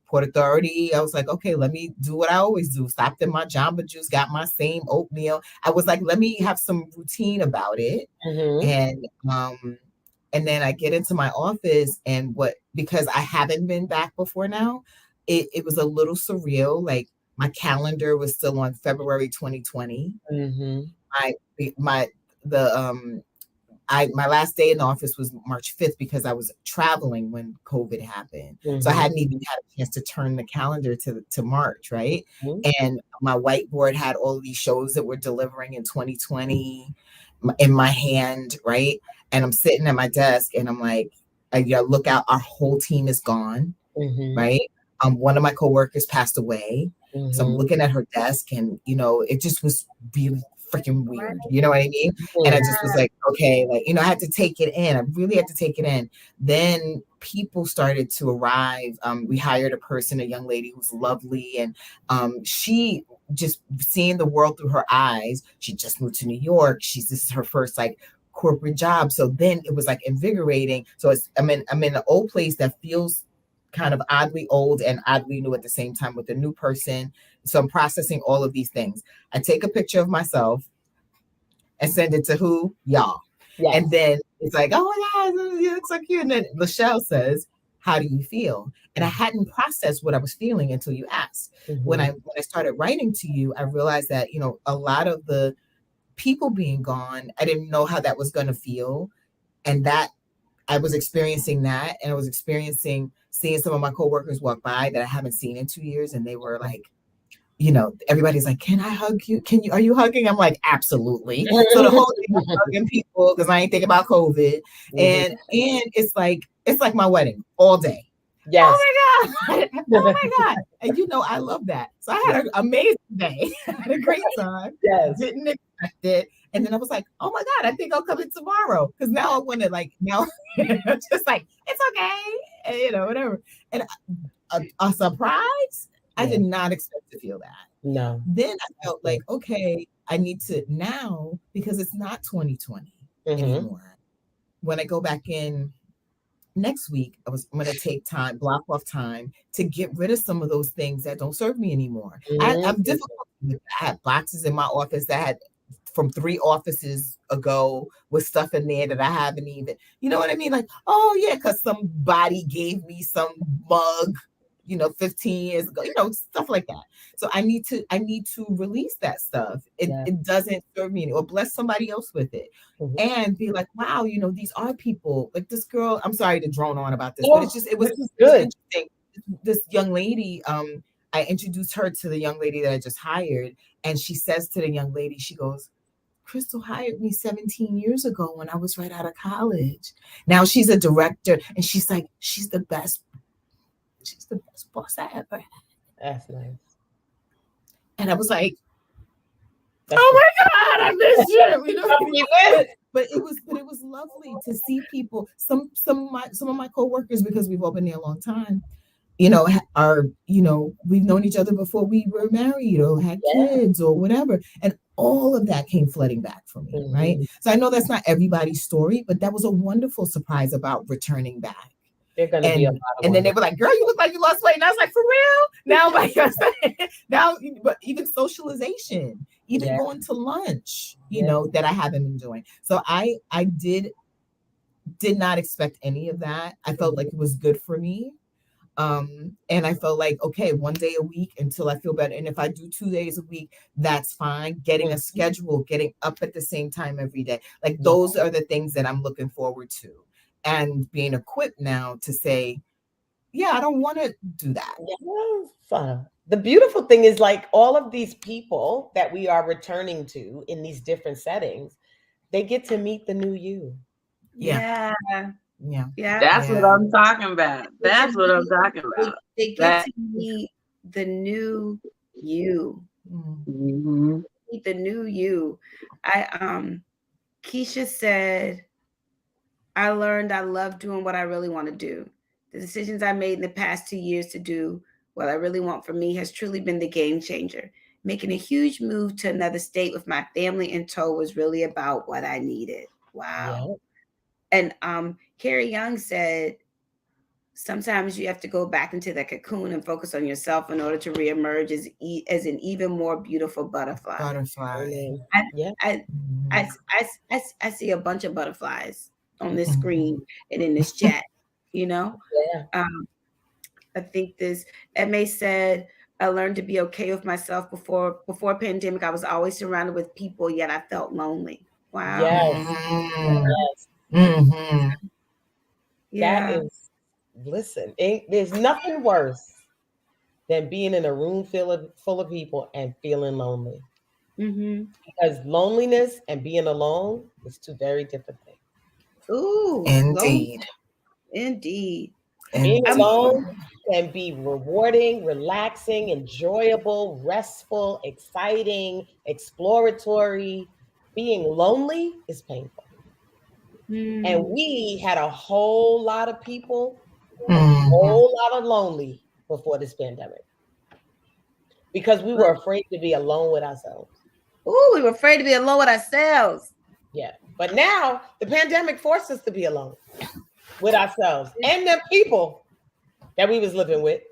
Port Authority. I was like, okay, let me do what I always do. Stopped in my Jamba Juice, got my same oatmeal. I was like, let me have some routine about it. And then I get into my office, and because I haven't been back before now, it was a little surreal. Like my calendar was still on February 2020. my last day in the office was March 5th because I was traveling when COVID happened. Mm-hmm. So I hadn't even had a chance to turn the calendar to March, right? Mm-hmm. And my whiteboard had all of these shows that we're delivering in 2020 in my hand, right? And I'm sitting at my desk and I'm like, I look out, our whole team is gone, mm-hmm. right? One of my coworkers passed away. Mm-hmm. So I'm looking at her desk and, it just was really freaking weird. You know what I mean? Yeah. And I just was like, okay, like, I had to take it in. I really had to take it in. Then people started to arrive. We hired a young lady who's lovely. And she just seeing the world through her eyes. She just moved to New York. This is her first like corporate job. So then it was like invigorating. So I'm in an old place that feels kind of oddly old and oddly new at the same time with a new person. So I'm processing all of these things. I take a picture of myself and send it to who? Y'all. Yes. And then it's like, oh my God, you look so cute. And then Lachelle says, how do you feel? And I hadn't processed what I was feeling until you asked. Mm-hmm. When I started writing to you, I realized that, a lot of the people being gone, I didn't know how that was going to feel. And that I was experiencing that. And I was experiencing seeing some of my coworkers walk by that I haven't seen in 2 years. And they were like, everybody's like, can I hug you? Are you hugging? I'm like, absolutely. So the whole thing of hugging people, because I ain't thinking about COVID. Mm-hmm. And it's like my wedding all day. Yes. Oh my God. Oh my God. And I love that. So I had an amazing day. I had a great time. Yes. Didn't expect it. And then I was like, oh my God, I think I'll come in tomorrow. Because now I want to just like, it's okay. And, whatever. And a surprise. I did not expect to feel that. No. Then I felt like, okay, I need to now, because it's not 2020 anymore. When I go back in next week, I'm going to take time, block off time to get rid of some of those things that don't serve me anymore. Mm-hmm. I'm difficult. I had boxes in my office that had from 3 offices ago with stuff in there that I haven't even, you know what I mean? Like, oh yeah, because somebody gave me some mug 15 years ago, stuff like that. So I need to release that stuff. It doesn't serve me or bless somebody else with it. Mm-hmm. And be like, wow, these are people like this girl. I'm sorry to drone on about this, but it was interesting. This young lady, I introduced her to the young lady that I just hired. And she says to the young lady, she goes, Crystal hired me 17 years ago when I was right out of college. Now she's a director and she's like, she's the best boss I ever had. That's nice. And I was like, oh my God, I miss you. But it was lovely to see people. Some of my coworkers, because we've all been there a long time, are we've known each other before we were married or had kids or whatever, and all of that came flooding back for me. Mm-hmm. Right. So I know that's not everybody's story, but that was a wonderful surprise about returning back. They're gonna be a lot of then they were like, girl, you look like you lost weight. And I was like, for real? Now, now, but even socialization, even going to lunch, that I haven't been doing. So I did not expect any of that. I felt like it was good for me. And I felt like, okay, 1 day a week until I feel better. And if I do 2 days a week, that's fine. Getting a schedule, getting up at the same time every day. Like those are the things that I'm looking forward to. And being equipped now to say, yeah, I don't want to do that. Yes. The beautiful thing is like all of these people that we are returning to in these different settings, they get to meet the new you. Yeah. That's what I'm talking about. That's what I'm talking about. They get to meet the new you. Mm-hmm. Meet the new you. Keisha said, I learned I love doing what I really want to do. The decisions I made in the past 2 years to do what I really want for me has truly been the game changer. Making a huge move to another state with my family in tow was really about what I needed. Wow. Yeah. And Carrie Young said, sometimes you have to go back into the cocoon and focus on yourself in order to reemerge as an even more beautiful butterfly. I see a bunch of butterflies on this screen and in this chat, I think Emma said, I learned to be okay with myself before pandemic. I was always surrounded with people, yet I felt lonely. Wow. Yes. Yes. Mm-hmm. Yeah. That is, listen, there's nothing worse than being in a room full of people and feeling lonely. Mm-hmm. Because loneliness and being alone is two very different things. Ooh. Indeed. Indeed. Being Indeed. alone can be rewarding, relaxing, enjoyable, restful, exciting, exploratory. Being lonely is painful. And we had a whole lot of people, a whole lot of lonely before this pandemic. Because we were afraid to be alone with ourselves. Ooh, we were afraid to be alone with ourselves. Yeah. But now the pandemic forced us to be alone with ourselves and the people that we was living with.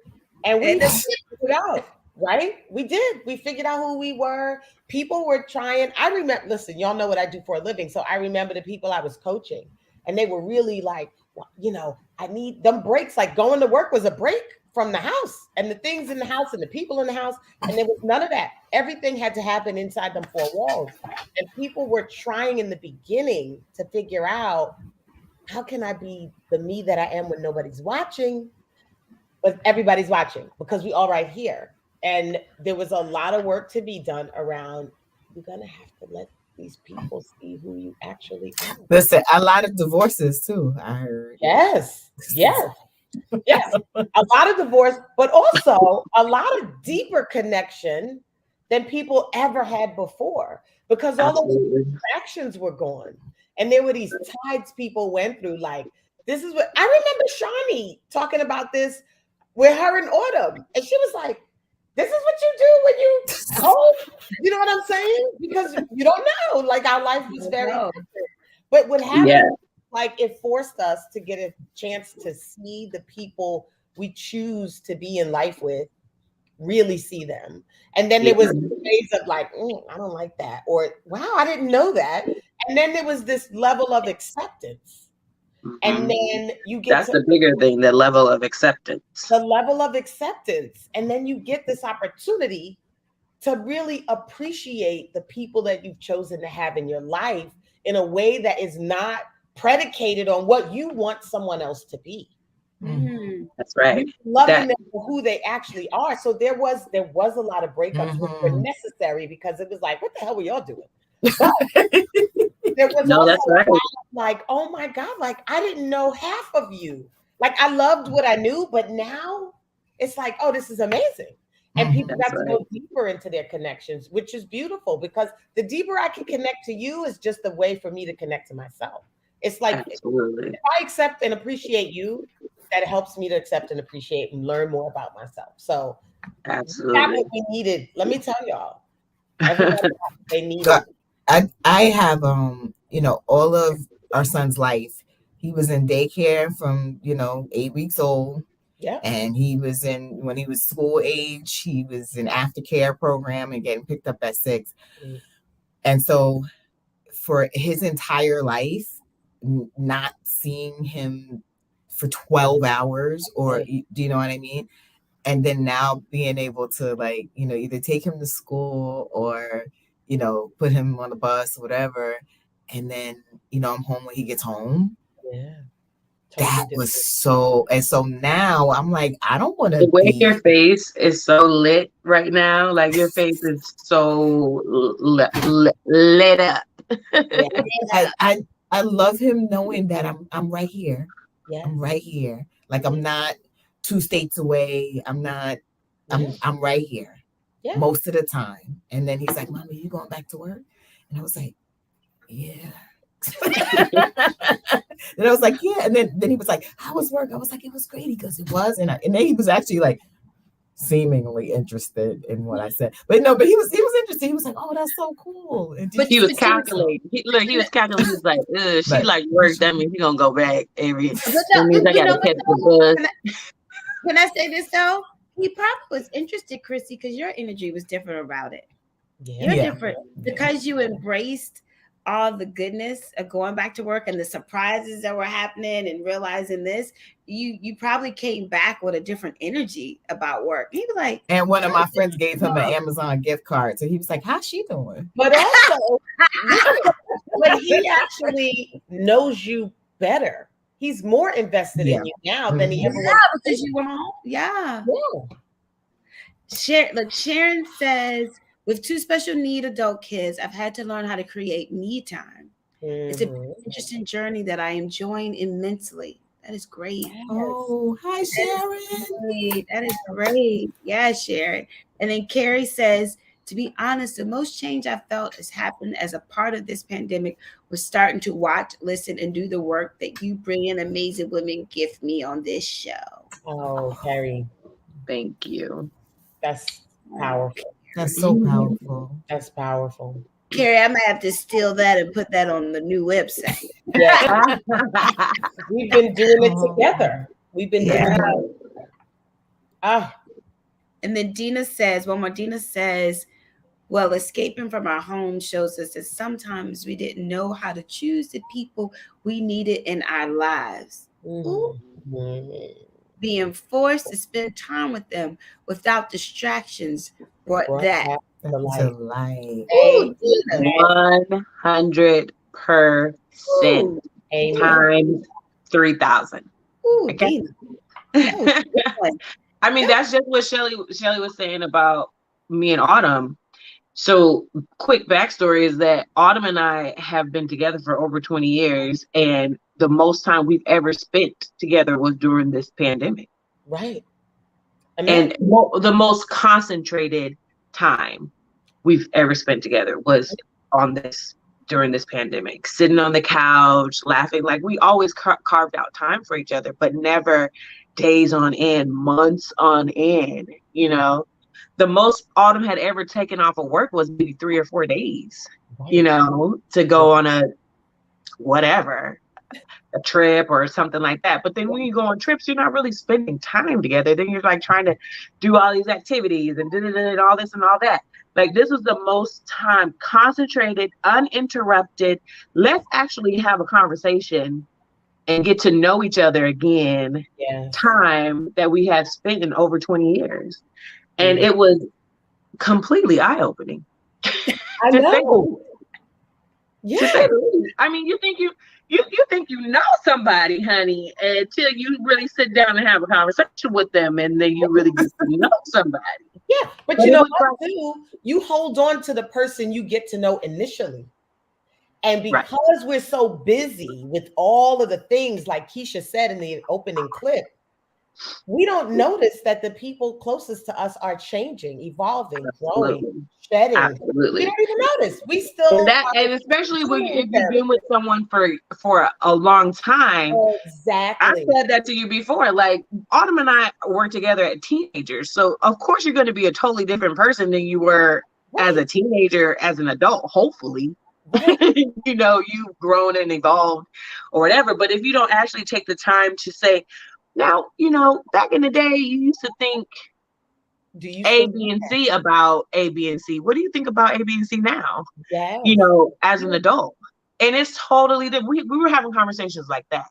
And we figured it out, right? We did. We figured out who we were. People were trying. I remember, listen, y'all know what I do for a living. So I remember the people I was coaching, and they were really like, well, you know, I need them breaks. Like going to work was a break from the house and the things in the house and the people in the house. And there was none of that. Everything had to happen inside them four walls. And people were trying in the beginning to figure out, how can I be the me that I am when nobody's watching? But everybody's watching because we all right here. And there was a lot of work to be done around, you're going to have to let these people see who you actually are. Listen, a lot of divorces too, I heard. Yes. Yes. Yes. A lot of divorce, but also a lot of deeper connection than people ever had before because all the distractions were gone. And there were these tides people went through. Like, this is what I remember Shawnee talking about this with her in Autumn. And she was like, this is what you do when you home. You know what I'm saying? Because you don't know. Like, our life was very different. But what happened, like, it forced us to get a chance to see the people we choose to be in life with, really see them. And then there was days of like, I don't like that. Or, wow, I didn't know that. And then there was this level of acceptance. And then you get that's the bigger thing, the level of acceptance. The level of acceptance. And then you get this opportunity to really appreciate the people that you've chosen to have in your life in a way that is not predicated on what you want someone else to be. That's right. Loving them for who they actually are. So there was a lot of breakups which were necessary because it was like, what the hell were y'all doing? But there was also right. like, oh my God, like I didn't know half of you. Like I loved what I knew, but now it's like, oh, this is amazing. And people got to go deeper into their connections, which is beautiful because the deeper I can connect to you is just a way for me to connect to myself. It's like, if I accept and appreciate you, that helps me to accept and appreciate and learn more about myself. So absolutely, that's what we needed. Let me tell y'all, everybody they needed. I have, all of our son's life. He was in daycare from, 8 weeks old. Yeah. And when he was school age, he was in aftercare program and getting picked up at 6. And so for his entire life, not seeing him for 12 hours or, do you know what I mean? And then now being able to either take him to school or, put him on the bus or whatever. And then, I'm home when he gets home. Yeah. That was so, and so now I'm like, I don't want to. The way your face is so lit right now, like your face is so lit up. I love him knowing that I'm right here. Yeah. I'm right here. Like I'm not 2 states away. I'm not. I'm right here. Yeah. Most of the time. And then he's like, "Mommy, you going back to work?" And I was like, "Yeah." And I was like, yeah. And then he was like, how was work? I was like, it was great. He goes, it was. And then he was actually like seemingly interested in what I said. But he was interested. He was like, oh, that's so cool. But he was calculating. He was calculating. He was like, she like work. That means he gonna go back every. That means I gotta catch the bus. Can I say this though? He probably was interested, Chrissy, because your energy was different about it. You're different because you embraced all the goodness of going back to work and the surprises that were happening and realizing this. You probably came back with a different energy about work. He was like, and one of my friends gave him an Amazon gift card, so he was like, how's she doing? But also But he actually knows you better. He's more invested in you now than he ever was. Because you were home. Yeah. Yeah. Sharon says, with 2 special need adult kids, I've had to learn how to create me time. It's an interesting journey that I am enjoying immensely. That is great. Yes. Oh, hi, Sharon. That is great. Yeah, Sharon. And then Carrie says, to be honest, the most change I felt has happened as a part of this pandemic was starting to watch, listen, and do the work that you brilliant, amazing women give me on this show. Oh, Carrie. Thank you. That's powerful. That's so powerful. That's powerful. Carrie, I might have to steal that and put that on the new website. Yeah. We've been doing it together. We've been doing it. And then Dina says, well, escaping from our home shows us that sometimes we didn't know how to choose the people we needed in our lives. Being forced to spend time with them without distractions brought that to life. 100% times 3,000. Okay. I mean, that's just what Shelly was saying about me and Autumn. So quick backstory is that Autumn and I have been together for over 20 years, and the most time we've ever spent together was during this pandemic. Right. And the most concentrated time we've ever spent together was during this pandemic, sitting on the couch, laughing. Like, we always carved out time for each other, but never days on end, months on end. You know, the most Autumn had ever taken off of work was maybe 3 or 4 days, you know, to go on a trip or something like that. But then when you go on trips, you're not really spending time together. Then you're like trying to do all these activities and all this and all that. Like, this was the most time concentrated, uninterrupted. Let's actually have a conversation and get to know each other again. Time that we have spent in over 20 years. And it was completely eye-opening. I know. Yeah. I mean, you think you know somebody, honey, until you really sit down and have a conversation with them, and then you really get to know somebody. Yeah, but you know what, too? You hold on to the person you get to know initially. And because we're so busy with all of the things, like Keisha said in the opening clip, we don't notice that the people closest to us are changing, evolving, growing, shedding. Absolutely. We don't even notice. We still and especially if you've been with someone for a long time. Exactly. I said that to you before. Like, Autumn and I were together as teenagers, so of course you're going to be a totally different person than you were as a teenager, as an adult. Hopefully, you know, you've grown and evolved, or whatever. But if you don't actually take the time to say, now, you know, back in the day, you used to think A, B, and C about A, B, and C. What do you think about A, B, and C now? You know, as an adult. And it's totally different. We were having conversations like that.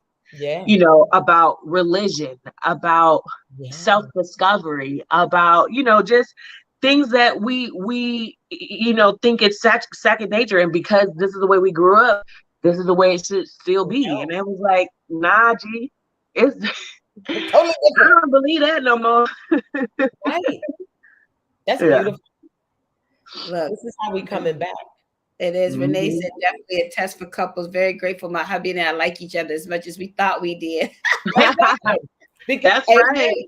You know, about religion, about self-discovery, about, you know, just things that we you know, think it's second nature. And because this is the way we grew up, this is the way it should still be. And it was like, nah, G, it's totally different. I don't believe that no more. Right. That's beautiful. Look, this is how we coming back. It is. Renee said, definitely a test for couples. Very grateful my hubby and I like each other as much as we thought we did. That's right.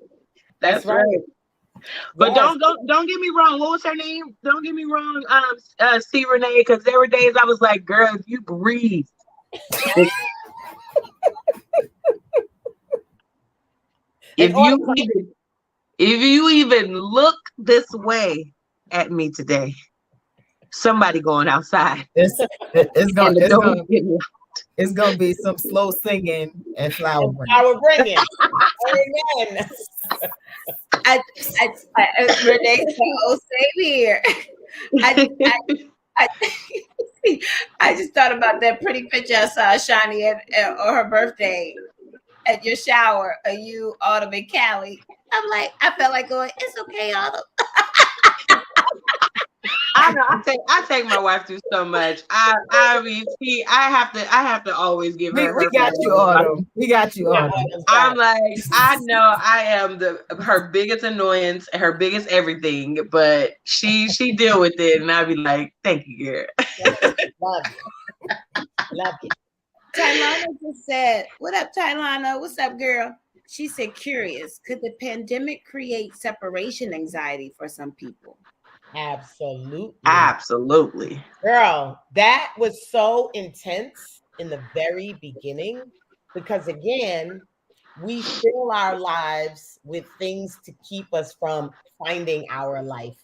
That's right. But don't get me wrong. What was her name? Don't get me wrong. C. Renee, because there were days I was like, girl, if you breathe. If you even look this way at me today, somebody going outside. It's gonna be some slow singing and flower bringing. Amen. Renee said, "Oh, same here." I just thought about that pretty picture I saw Shani on her birthday at your shower. Are you Autumn and Callie? I felt like going, it's okay, Autumn. I know. I take my wife through so much. I mean, I have to always give her. We got you, Autumn. We got you, Autumn. I'm like, I know I am her biggest annoyance, her biggest everything, but she deal with it, and I'd be like, thank you, girl. Love you. Love you. Tylana just said, what up, Tylana? What's up, girl? She said, curious, could the pandemic create separation anxiety for some people? Absolutely. Absolutely. Girl, that was so intense in the very beginning because, again, we fill our lives with things to keep us from finding our life.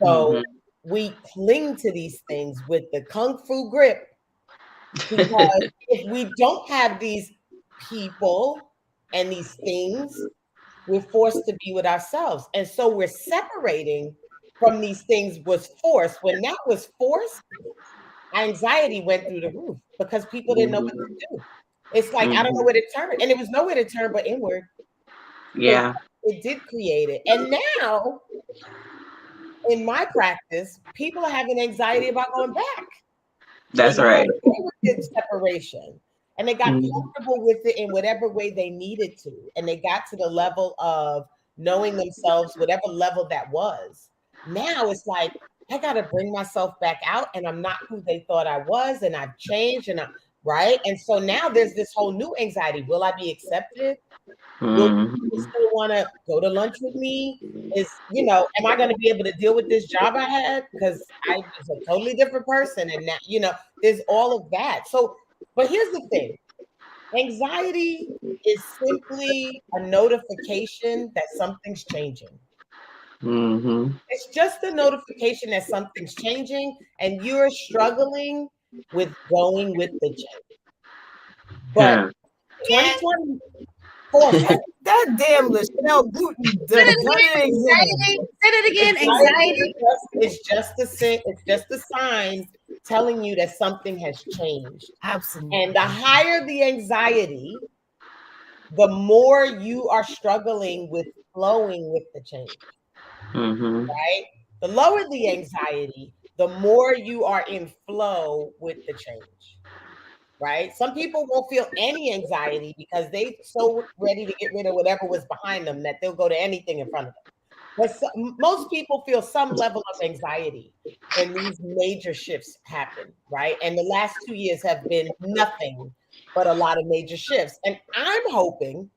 So we cling to these things with the kung fu grip because if we don't have these people and these things, we're forced to be with ourselves. And so we're separating from these things was forced. When that was forced, anxiety went through the roof because people didn't know what to do. It's like, I don't know where to turn. And it was nowhere to turn but inward. Yeah. So it did create it. And now, in my practice, people are having anxiety about going back. That's right. With separation. And they got comfortable with it in whatever way they needed to. And they got to the level of knowing themselves, whatever level that was. Now it's like, I got to bring myself back out and I'm not who they thought I was. And I've changed right. And so now there's this whole new anxiety. Will I be accepted? Will people still want to go to lunch with me? Am I going to be able to deal with this job I had? Because I was a totally different person. And now, there's all of that. So, but here's the thing. Anxiety is simply a notification that something's changing. It's just a notification that something's changing and you're struggling with going with the change. But 2020, that damn Lachelle Booten Say it again. Anxiety. It's just a sign telling you that something has changed. Absolutely. And the higher the anxiety, the more you are struggling with flowing with the change. Right? The lower the anxiety, the more you are in flow with the change. Right? Some people won't feel any anxiety because they're so ready to get rid of whatever was behind them that they'll go to anything in front of them. But most people feel some level of anxiety when these major shifts happen, right? And the last 2 years have been nothing but a lot of major shifts. And I'm hoping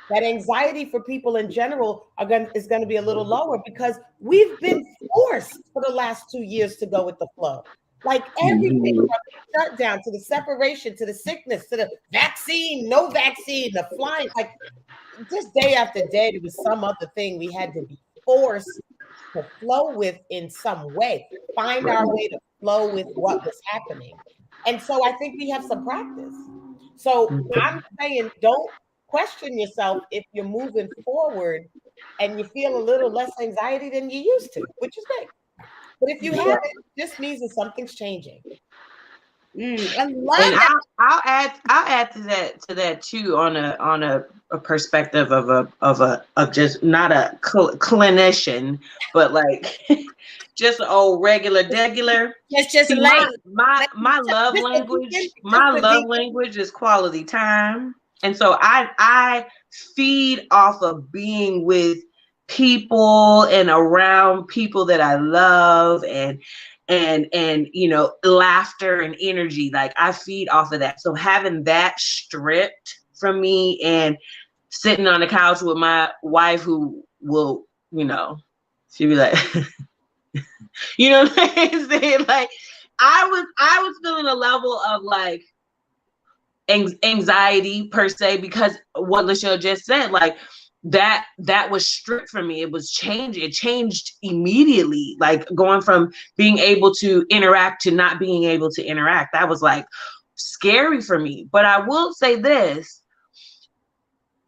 that anxiety for people in general is going to be a little lower because we've been forced for the last 2 years to go with the flow. Like everything from the shutdown to the separation to the sickness to the vaccine, no vaccine, the flying, like just day after day, there was some other thing we had to be forced to flow with in some way, find our way to flow with what was happening. And so I think we have some practice. So I'm saying don't question yourself if you're moving forward and you feel a little less anxiety than you used to, which is great. But if you haven't, it just means that something's changing. I love that. I'll add to that too on a perspective of just not a clinician, but like just an old regular. It's just my love language is quality time, and so I feed off of being with people and around people that I love and laughter and energy. Like I feed off of that. So having that stripped from me and sitting on the couch with my wife who will, she'll be like, you know what I'm saying? Like I was feeling a level of like anxiety per se because what Lachelle just said, like that was stripped from me. It was changed. It changed immediately. Like going from being able to interact to not being able to interact. That was like scary for me. But I will say this.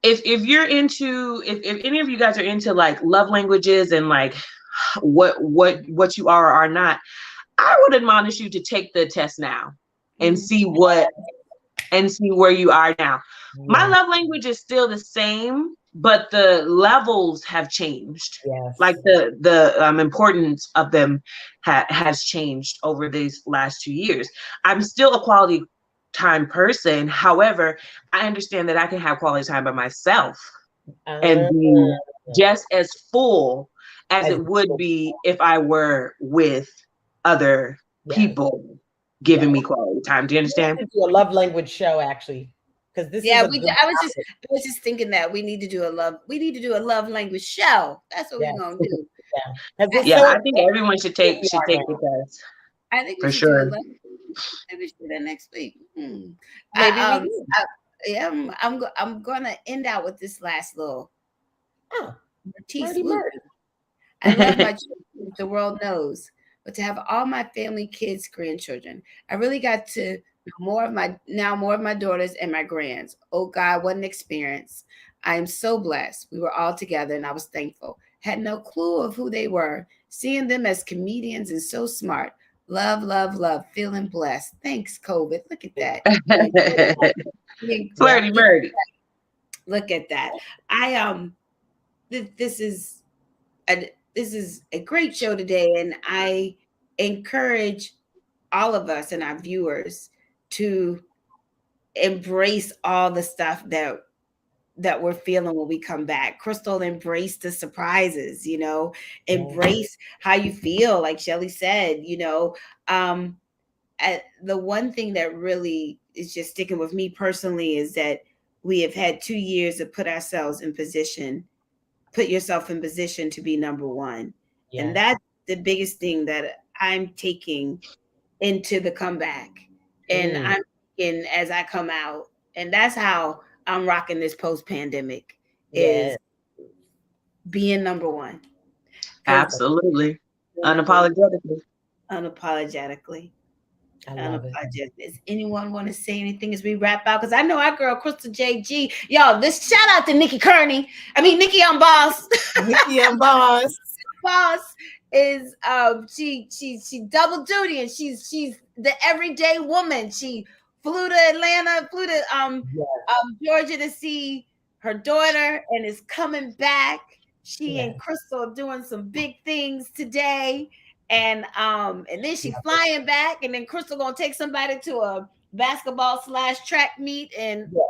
If you're into, if any of you guys are into like love languages and like what you are or are not, I would admonish you to take the test now and see where you are now. My love language is still the same. but the levels have changed. Yes. Like the importance of them has changed over these last 2 years. I'm still a quality time person. However, I understand that I can have quality time by myself and be just as full as it would be if I were with other people giving me quality time. Do you understand? We do a love language show, actually, because this is I was just thinking that we need to do a love language show. That's what we're gonna do. Yeah, I think everyone should take the test. I think we for should sure. do maybe we should do that next week. Maybe I'm gonna end out with this last little. Murdy. I love my children, the world knows, but to have all my family, kids, grandchildren, I really got to know more of my daughters and my grands. Oh God, what an experience. I am so blessed. We were all together and I was thankful. Had no clue of who they were. Seeing them as comedians and so smart. Love, love, love. Feeling blessed. Thanks, COVID. Look at that. Flirty Murdy. Look at that. This is a great show today, and I encourage all of us and our viewers to embrace all the stuff that we're feeling when we come back. Crystal, embrace the surprises, embrace how you feel. Like Shelly said, the one thing that really is just sticking with me personally is that we have had 2 years to put yourself in position to be number one. Yeah. And that's the biggest thing that I'm taking into the comeback. And I'm thinking as I come out, and that's how I'm rocking this post-pandemic is being number one. Absolutely. Unapologetically. I love it. Does anyone want to say anything as we wrap out? Because I know our girl Crystal JG, y'all. This shout out to Nikki Kearney. Nikki on Boss. Nikki on Boss. Boss is she double duty, and she's the everyday woman. She flew to Atlanta, Georgia to see her daughter, and is coming back. She and Crystal are doing some big things today. And then she's flying back, and then Crystal gonna take somebody to a basketball/track meet, and so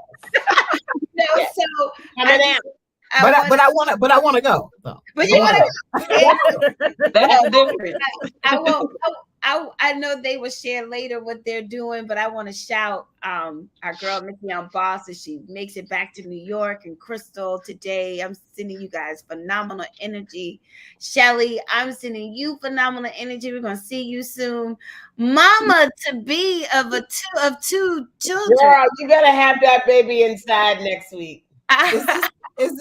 I want to go. So. But you want to go. That's different. I know they will share later what they're doing, but I want to shout our girl Nikki on Boss as she makes it back to New York, and Crystal today. I'm sending you guys phenomenal energy. Shelly, I'm sending you phenomenal energy. We're gonna see you soon. Mama to be of two children. Girl, you gotta have that baby inside next week. Is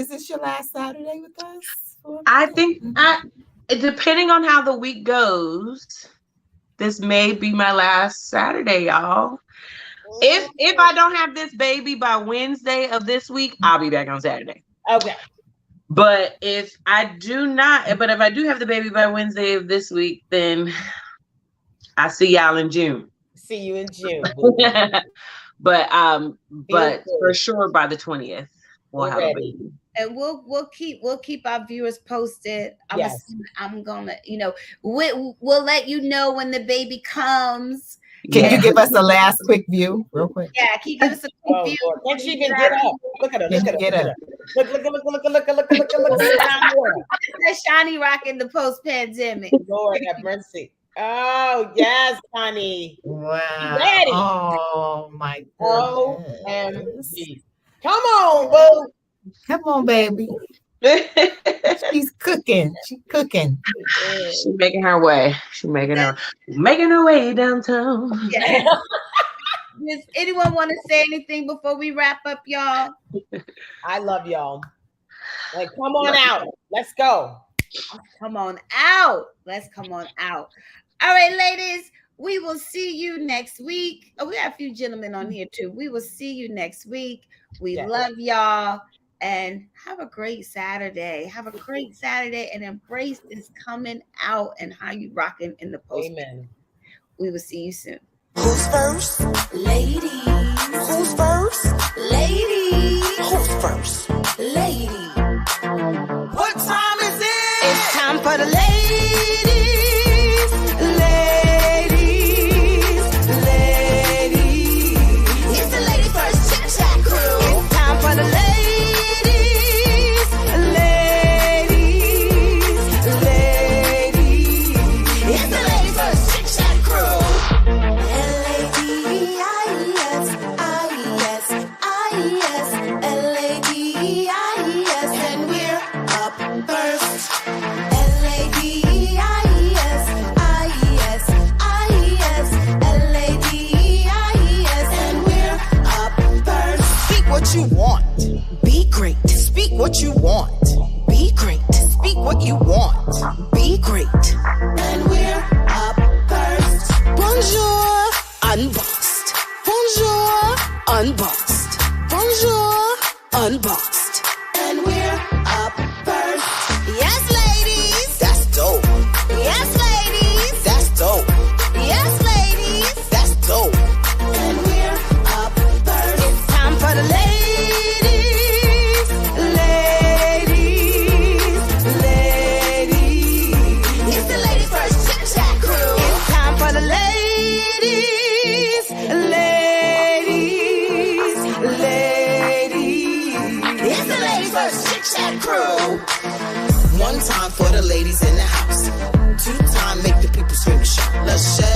this your last Saturday with us? I think depending on how the week goes, this may be my last Saturday, y'all. If I don't have this baby by Wednesday of this week, I'll be back on Saturday. Okay. But if I do have the baby by Wednesday of this week, then I see y'all in June. See you in June. but for sure by the 20th, we'll have a baby. And we'll keep our viewers posted. I'm gonna, we'll let you know when the baby comes. Can you give us a last quick view, real quick? Yeah, can you give us a quick view? Lord. When she can get up, look at her. Look. That's Shani rocking the post-pandemic. Lord have mercy. Oh yes, honey. Wow. Ready. Oh my goodness. OMG. Come on, boo. Come on, baby. She's cooking. She's cooking. She's making her way. She's making her way downtown. Yeah. Does anyone want to say anything before we wrap up, y'all? I love y'all. Like, come on out. Let's go. Come on out. Let's come on out. All right, ladies. We will see you next week. Oh, we got a few gentlemen on here too. We will see you next week. We love y'all. And have a great Saturday. Have a great Saturday and embrace this coming out and how you rocking in the post. Amen. We will see you soon. Who's first? Ladies. Who's first? Ladies. Who's first. Lady, what time is it? It's time for the ladies. It's the Lady First Chit-Chat crew. It's time for the ladies. It's the Lady First Chit-Chat crew. L-A-D-I-S, L-A-D-I-S, and we're up first. L-A-D-I-S, L-A-D-I-S, and we're up first. Speak what you want. Be great. Speak what you want. Be great. Speak what you want. Be great. And we're up first. Bonjour, unboxed. Bonjour, unboxed. Bonjour, unboxed. And we're up first. Yes, ladies. That's dope. Yes, ladies. That's dope. Yes, ladies. That's dope. And we're up first. It's time for the ladies. It's the Lady First Chit-Chat crew. It's time for the ladies. It's the Lady First Chit-Chat crew. One time for the ladies in the house. Two time make the people scream and shout. Let's shake.